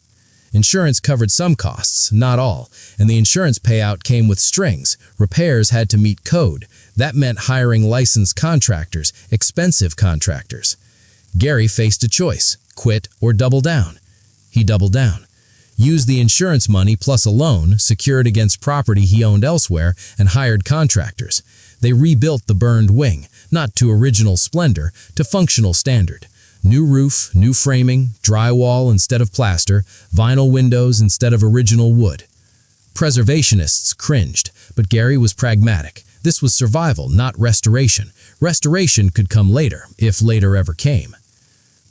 Insurance covered some costs, not all, and the insurance payout came with strings. Repairs had to meet code. That meant hiring licensed contractors, expensive contractors. Gary faced a choice, quit or double down. He doubled down. Used the insurance money plus a loan, secured against property he owned elsewhere, and hired contractors. They rebuilt the burned wing, not to original splendor, to functional standard. New roof, new framing, drywall instead of plaster, vinyl windows instead of original wood. Preservationists cringed, but Gary was pragmatic. This was survival, not restoration. Restoration could come later, if later ever came.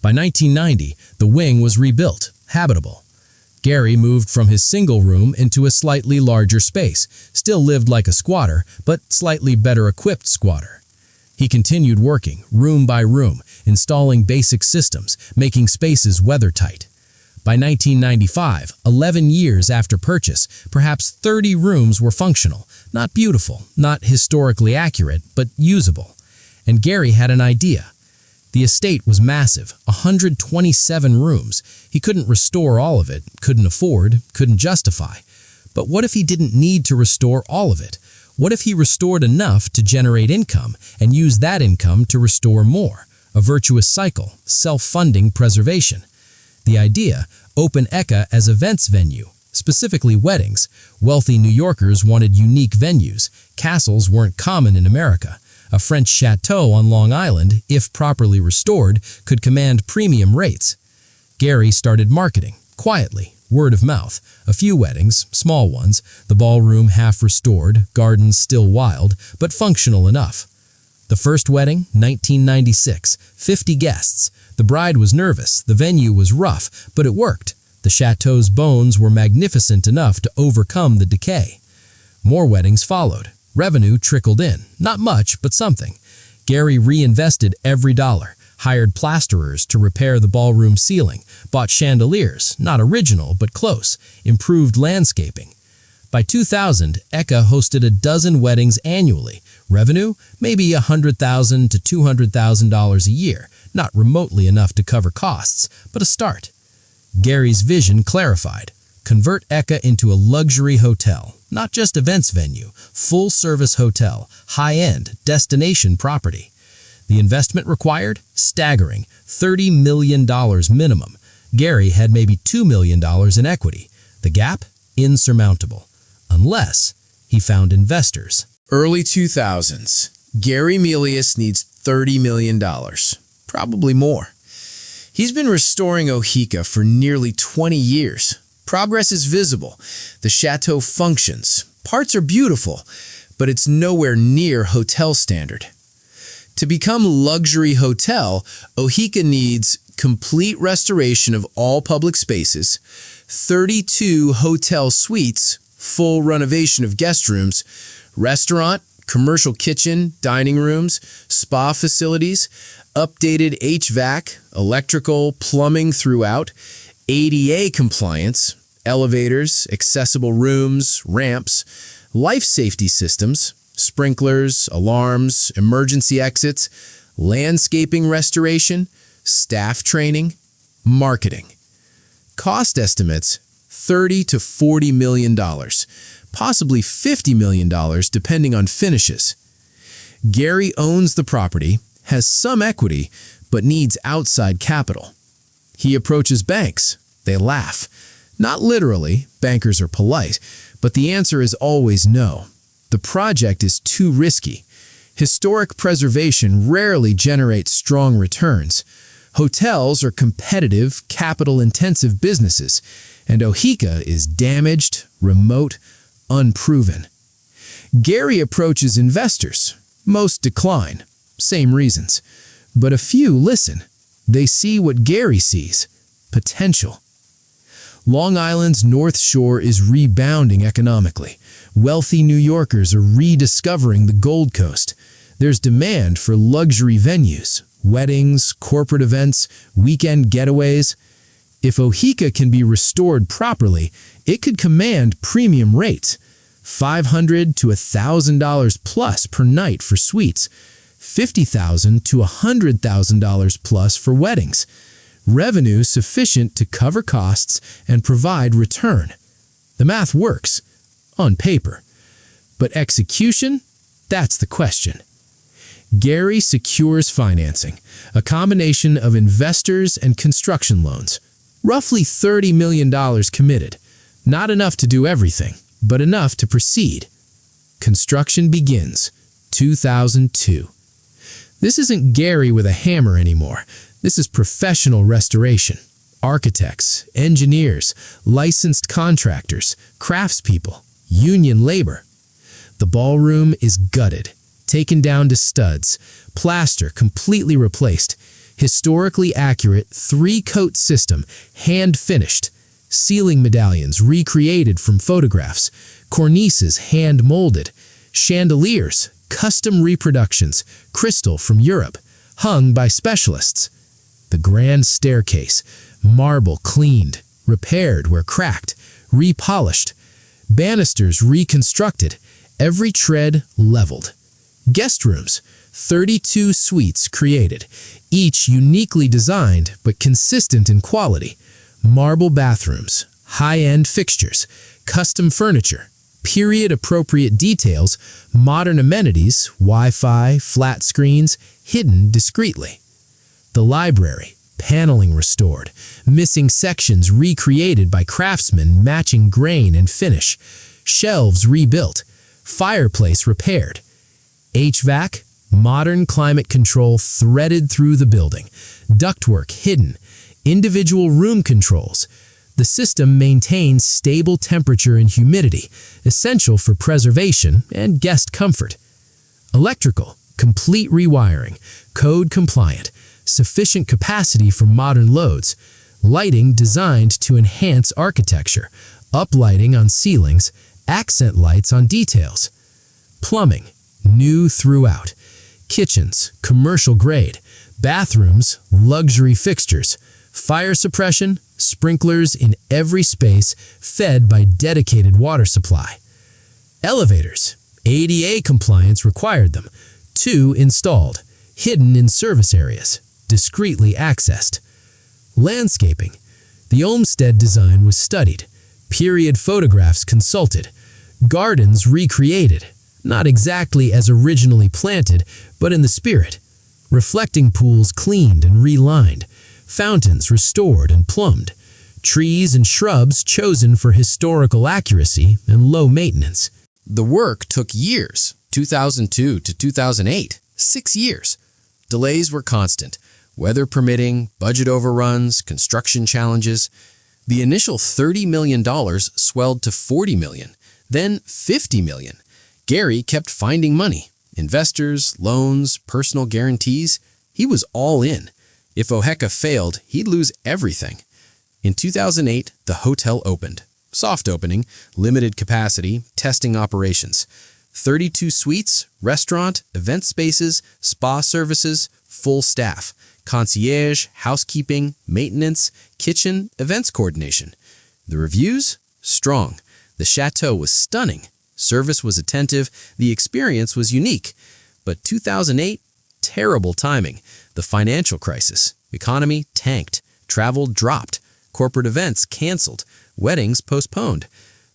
By 1990, the wing was rebuilt, habitable. Gary moved from his single room into a slightly larger space, still lived like a squatter, but slightly better equipped squatter. He continued working, room by room, installing basic systems, making spaces weathertight. By 1995, 11 years after purchase, perhaps 30 rooms were functional, not beautiful, not historically accurate, but usable. And Gary had an idea. The estate was massive, 127 rooms. He couldn't restore all of it, couldn't afford, couldn't justify. But what if he didn't need to restore all of it? What if he restored enough to generate income and used that income to restore more? A virtuous cycle, self-funding preservation. The idea, open Oheka as events venue, specifically weddings. Wealthy New Yorkers wanted unique venues. Castles weren't common in America. A French château on Long Island, if properly restored, could command premium rates. Gary started marketing, quietly, word of mouth. A few weddings, small ones, the ballroom half restored, gardens still wild, but functional enough. The first wedding, 1996, 50 guests. The bride was nervous, the venue was rough, but it worked. The chateau's bones were magnificent enough to overcome the decay. More weddings followed. Revenue trickled in. Not much, but something. Gary reinvested every dollar, hired plasterers to repair the ballroom ceiling, bought chandeliers, not original but close, improved landscaping. By 2000, Oheka hosted a dozen weddings annually. Revenue? Maybe $100,000 to $200,000 a year, not remotely enough to cover costs, but a start. Gary's vision clarified. Convert Oheka into a luxury hotel, not just events venue, full-service hotel, high-end, destination property. The investment required? Staggering, $30 million minimum. Gary had maybe $2 million in equity. The gap? Insurmountable. Unless he found investors. Early 2000s. Gary Melius needs $30 million. Probably more. He's been restoring Oheka for nearly 20 years. Progress is visible. The chateau functions. Parts are beautiful, but it's nowhere near hotel standard. To become luxury hotel, Oheka needs complete restoration of all public spaces, 32 hotel suites, full renovation of guest rooms, restaurant, commercial kitchen, dining rooms, spa facilities, updated HVAC, electrical, plumbing throughout, ADA compliance, elevators, accessible rooms, ramps, life safety systems, sprinklers, alarms, emergency exits, landscaping restoration, staff training, marketing. Cost estimates $30 to $40 million, possibly $50 million depending on finishes. Gary owns the property, has some equity, but needs outside capital. He approaches banks. They laugh. Not literally, bankers are polite, but the answer is always no. The project is too risky. Historic preservation rarely generates strong returns. Hotels are competitive, capital-intensive businesses, and Oheka is damaged, remote, unproven. Gary approaches investors. Most decline. Same reasons. But a few listen. They see what Gary sees. Potential. Long Island's North Shore is rebounding economically. Wealthy New Yorkers are rediscovering the Gold Coast. There's demand for luxury venues, weddings, corporate events, weekend getaways. If Oheka can be restored properly, it could command premium rates. $500 to $1,000 plus per night for suites. $50,000 to $100,000 plus for weddings. Revenue sufficient to cover costs and provide return. The math works, on paper. But execution? That's the question. Gary secures financing, a combination of investors and construction loans. Roughly $30 million committed. Not enough to do everything, but enough to proceed. Construction begins, 2002. This isn't Gary with a hammer anymore. This is professional restoration. Architects, engineers, licensed contractors, craftspeople, union labor. The ballroom is gutted, taken down to studs, plaster completely replaced, historically accurate 3-coat system, hand-finished, ceiling medallions recreated from photographs, cornices hand-molded, chandeliers, custom reproductions, crystal from Europe, hung by specialists. The grand staircase, marble cleaned, repaired where cracked, repolished, banisters reconstructed, every tread leveled. Guest rooms, 32 suites created, each uniquely designed but consistent in quality. Marble bathrooms, high-end fixtures, custom furniture, period-appropriate details, modern amenities, Wi-Fi, flat screens, hidden discreetly. The library, paneling restored, missing sections recreated by craftsmen matching grain and finish, shelves rebuilt, fireplace repaired. HVAC, modern climate control threaded through the building, ductwork hidden, individual room controls. The system maintains stable temperature and humidity, essential for preservation and guest comfort. Electrical, complete rewiring, code compliant, sufficient capacity for modern loads. lighting designed to enhance architecture, uplighting on ceilings, accent lights on details. Plumbing, new throughout. Kitchens, commercial grade. Bathrooms, luxury fixtures. Fire suppression, sprinklers in every space fed by dedicated water supply. Elevators, ADA compliance required them. 2 installed, hidden in service areas, discreetly accessed. Landscaping, the Olmsted design was studied. Period photographs consulted. Gardens recreated, not exactly as originally planted, but in the spirit. Reflecting pools cleaned and relined. Fountains restored and plumbed. Trees and shrubs chosen for historical accuracy and low maintenance. The work took years, 2002 to 2008, 6 years. Delays were constant, weather permitting, budget overruns, construction challenges. The initial $30 million swelled to $40 million, then $50 million. Gary kept finding money. Investors, loans, personal guarantees. He was all in. If Oheka failed, he'd lose everything. In 2008, the hotel opened. Soft opening, limited capacity, testing operations. 32 suites, restaurant, event spaces, spa services, full staff. Concierge, housekeeping, maintenance, kitchen, events coordination. The reviews? Strong. The château was stunning. Service was attentive. The experience was unique. But 2008? Terrible timing. The financial crisis. Economy tanked. Travel dropped. Corporate events canceled. Weddings postponed.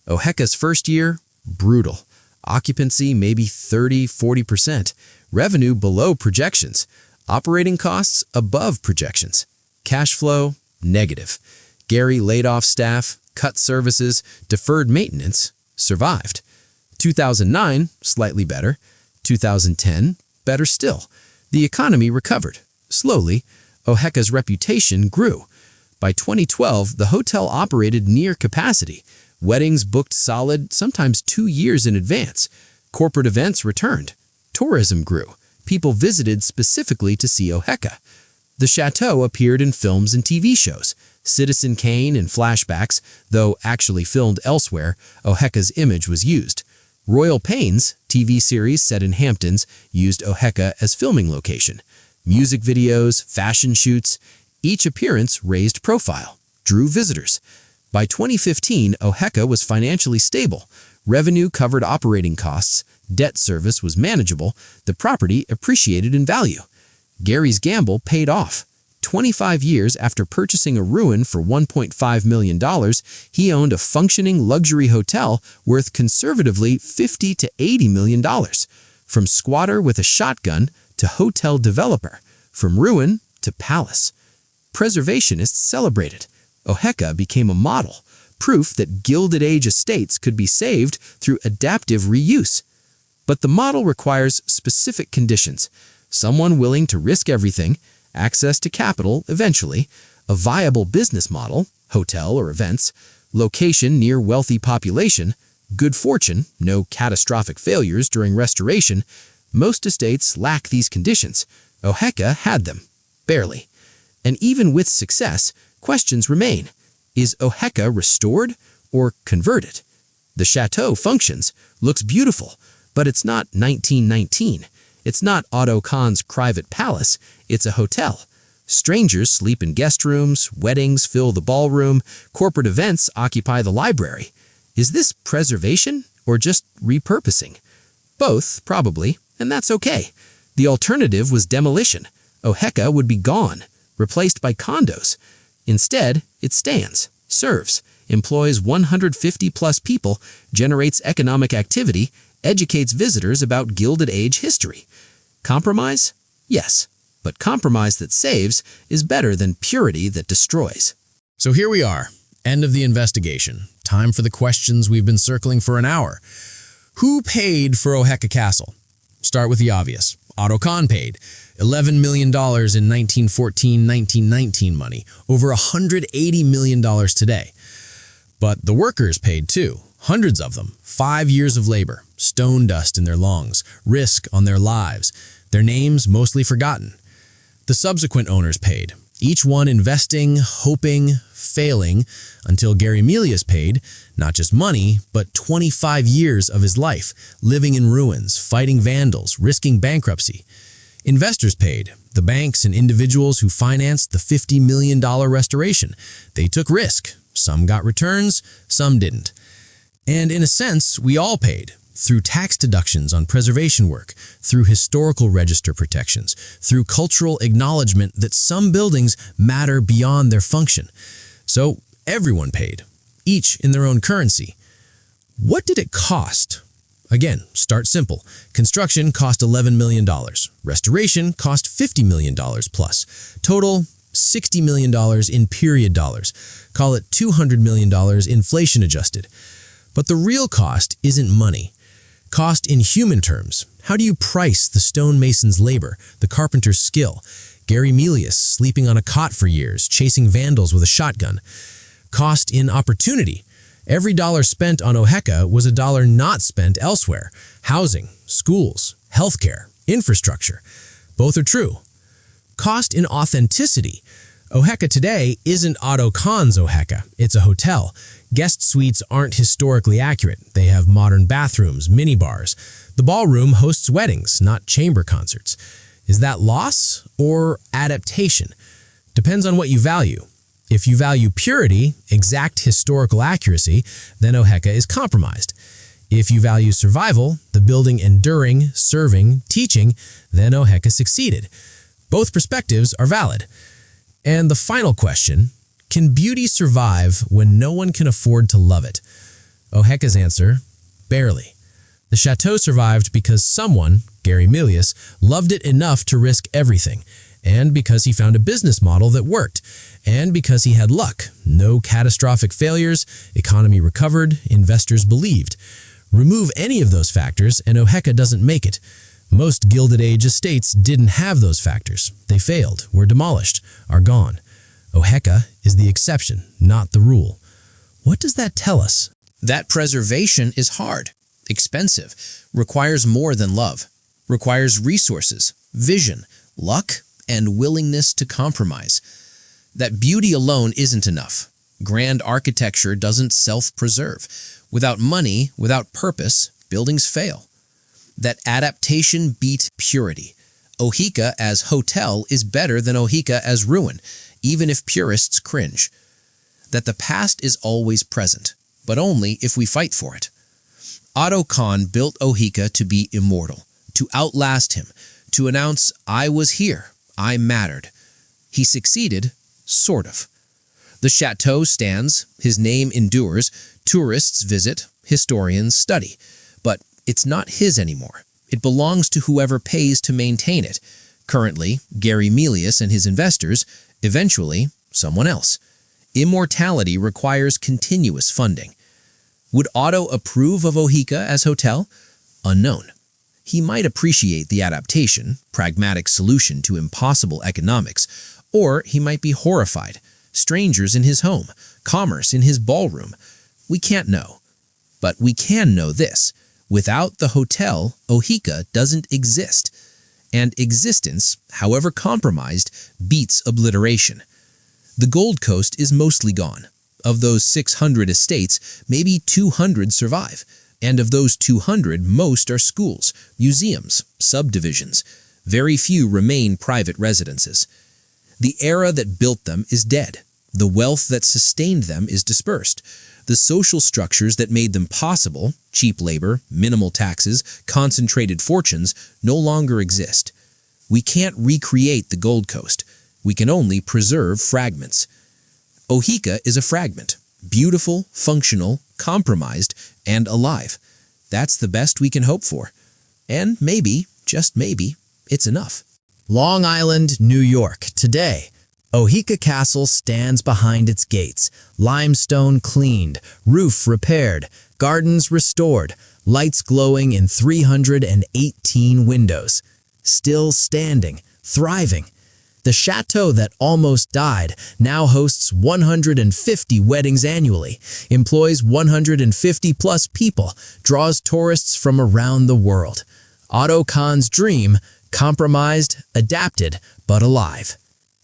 Oheka's first year? Brutal. Occupancy maybe 30–40%. Revenue below projections. Operating costs above projections. Cash flow? Negative. Gary laid off staff, cut services, deferred maintenance, survived. 2009, slightly better. 2010, better still. The economy recovered. Slowly, Oheka's reputation grew. By 2012, the hotel operated near capacity. Weddings booked solid, sometimes 2 years in advance. Corporate events returned. Tourism grew. People visited specifically to see Oheka. The château appeared in films and TV shows. Citizen Kane in flashbacks, though actually filmed elsewhere, Oheka's image was used. Royal Pains, TV series set in Hamptons, used Oheka as filming location. Music videos, fashion shoots, each appearance raised profile, drew visitors. By 2015, Oheka was financially stable. Revenue covered operating costs, debt service was manageable, the property appreciated in value. Gary's gamble paid off. 25 years after purchasing a ruin for $1.5 million, he owned a functioning luxury hotel worth conservatively $50 to $80 million. From squatter with a shotgun to hotel developer, from ruin to palace. Preservationists celebrated. Oheka became a model, proof that Gilded Age estates could be saved through adaptive reuse. But the model requires specific conditions: someone willing to risk everything, access to capital eventually, a viable business model, hotel or events, location near wealthy population, good fortune, no catastrophic failures during restoration. Most estates lack these conditions. Oheka had them, barely. And even with success, questions remain. Is Oheka restored or converted? The chateau functions, looks beautiful, but it's not 1919. It's not Otto Kahn's private palace, it's a hotel. Strangers sleep in guest rooms, weddings fill the ballroom, corporate events occupy the library. Is this preservation or just repurposing? Both, probably, and that's okay. The alternative was demolition. Oheka would be gone, replaced by condos. Instead, it stands, serves, employs 150-plus people, generates economic activity, educates visitors about Gilded Age history. Compromise? Yes, but compromise that saves is better than purity that destroys. So here we are, end of the investigation. Time for the questions we've been circling for an hour. Who paid for Oheka Castle? Start with the obvious. Otto Kahn paid. $11 million in 1914-1919 money, over $180 million today. But the workers paid too, hundreds of them, 5 years of labor, stone dust in their lungs, risk on their lives, their names mostly forgotten. The subsequent owners paid, Each one investing, hoping, failing, until Gary Milius paid, not just money, but 25 years of his life, living in ruins, fighting vandals, risking bankruptcy. Investors paid, the banks and individuals who financed the $50 million restoration. They took risk. Some got returns, some didn't. And in a sense, we all paid, through tax deductions on preservation work, through historical register protections, through cultural acknowledgement that some buildings matter beyond their function. So everyone paid, each in their own currency. What did it cost? Again, start simple. Construction cost $11 million. Restoration cost $50 million plus. Total, $60 million in period dollars. Call it $200 million inflation adjusted. But the real cost isn't money. Cost in human terms. How do you price the stonemason's labor, the carpenter's skill? Gary Milius sleeping on a cot for years, chasing vandals with a shotgun. Cost in opportunity. Every dollar spent on Oheka was a dollar not spent elsewhere. Housing, schools, healthcare, infrastructure. Both are true. Cost in authenticity. Oheka today isn't Otto Kahn's Oheka. It's a hotel. Guest suites aren't historically accurate. They have modern bathrooms, minibars. The ballroom hosts weddings, not chamber concerts. Is that loss or adaptation? Depends on what you value. If you value purity, exact historical accuracy, then Oheka is compromised. If you value survival, the building enduring, serving, teaching, then Oheka succeeded. Both perspectives are valid. And the final question, can beauty survive when no one can afford to love it? Oheka's answer, barely. The chateau survived because someone, Gary Milius, loved it enough to risk everything, and because he found a business model that worked, and because he had luck, no catastrophic failures, economy recovered, investors believed. Remove any of those factors and Oheka doesn't make it. Most Gilded Age estates didn't have those factors. They failed, were demolished, are gone. Oheka is the exception, not the rule. What does that tell us? That preservation is hard, expensive, requires more than love, requires resources, vision, luck, and willingness to compromise. That beauty alone isn't enough. Grand architecture doesn't self-preserve. Without money, without purpose, buildings fail. That adaptation beat purity. Oheka as hotel is better than Oheka as ruin, even if purists cringe. That the past is always present, but only if we fight for it. Otto Kahn built Oheka to be immortal, to outlast him, to announce, I was here, I mattered. He succeeded, sort of. The chateau stands, his name endures, tourists visit, historians study. But it's not his anymore. It belongs to whoever pays to maintain it. Currently, Gary Milius and his investors, eventually, someone else. Immortality requires continuous funding. Would Otto approve of Oheka as hotel? Unknown. He might appreciate the adaptation, pragmatic solution to impossible economics, or he might be horrified. Strangers in his home, commerce in his ballroom. We can't know. But we can know this. Without the hotel, Oheka doesn't exist. And existence, however compromised, beats obliteration. The Gold Coast is mostly gone. Of those 600 estates, maybe 200 survive. And of those 200, most are schools, museums, subdivisions. Very few remain private residences. The era that built them is dead. The wealth that sustained them is dispersed. The social structures that made them possible, cheap labor, minimal taxes, concentrated fortunes, no longer exist. We can't recreate the Gold Coast. We can only preserve fragments. Oheka is a fragment, beautiful, functional, compromised, and alive. That's the best we can hope for. And maybe, just maybe, it's enough. Long Island, New York, today. Oheka Castle stands behind its gates, limestone cleaned, roof repaired, gardens restored, lights glowing in 318 windows. Still standing, thriving. The chateau that almost died now hosts 150 weddings annually, employs 150-plus people, draws tourists from around the world. Otto Kahn's dream, compromised, adapted, but alive.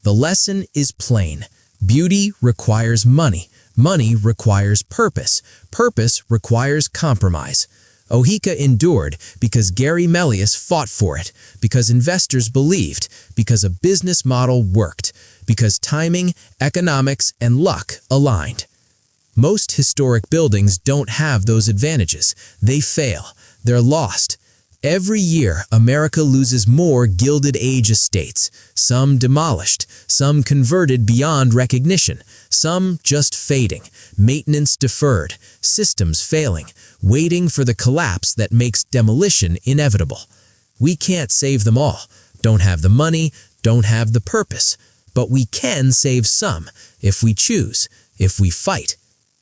The lesson is plain. Beauty requires money. Money requires purpose. Purpose requires compromise. Oheka endured because Gary Melius fought for it, because investors believed, because a business model worked, because timing, economics, and luck aligned. Most historic buildings don't have those advantages. They fail. They're lost. Every year, America loses more Gilded Age estates, some demolished, some converted beyond recognition, some just fading, maintenance deferred, systems failing, waiting for the collapse that makes demolition inevitable. We can't save them all, don't have the money, don't have the purpose, but we can save some if we choose, if we fight.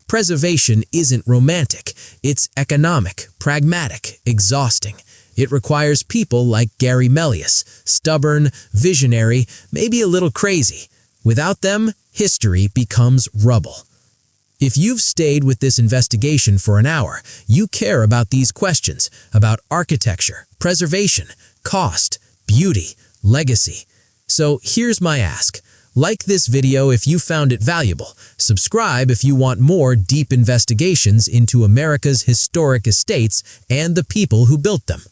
Preservation isn't romantic, it's economic, pragmatic, exhausting. It requires people like Gary Melius, stubborn, visionary, maybe a little crazy. Without them, history becomes rubble. If you've stayed with this investigation for an hour, you care about these questions, about architecture, preservation, cost, beauty, legacy. So here's my ask. Like this video if you found it valuable. Subscribe if you want more deep investigations into America's historic estates and the people who built them.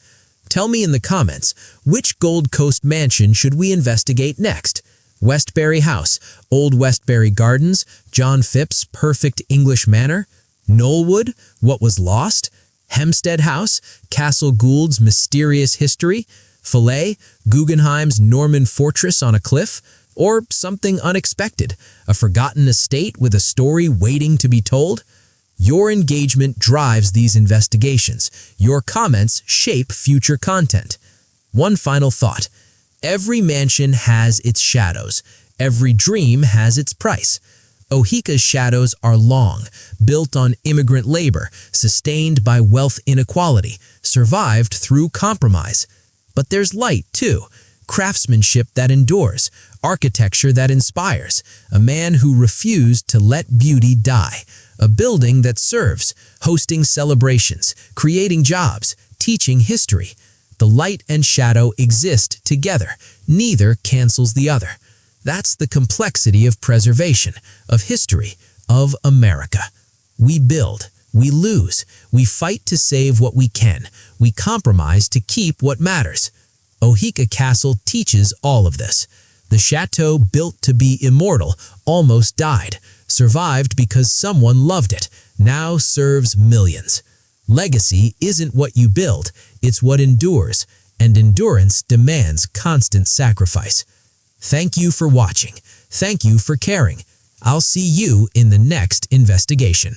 Tell me in the comments, which Gold Coast mansion should we investigate next? Westbury House, Old Westbury Gardens, John Phipp's Perfect English Manor, Knollwood, What Was Lost, Hempstead House, Castle Gould's Mysterious History, Fillet, Guggenheim's Norman Fortress on a Cliff, or something unexpected, a forgotten estate with a story waiting to be told? Your engagement drives these investigations. Your comments shape future content. One final thought. Every mansion has its shadows. Every dream has its price. Oheka's shadows are long, built on immigrant labor, sustained by wealth inequality, survived through compromise. But there's light, too. Craftsmanship that endures, architecture that inspires, a man who refused to let beauty die, a building that serves, hosting celebrations, creating jobs, teaching history. The light and shadow exist together. Neither cancels the other. That's the complexity of preservation, of history, of America. We build, we lose, we fight to save what we can, we compromise to keep what matters. Oheka Castle teaches all of this. The chateau built to be immortal almost died, survived because someone loved it, now serves millions. Legacy isn't what you build, it's what endures, and endurance demands constant sacrifice. Thank you for watching. Thank you for caring. I'll see you in the next investigation.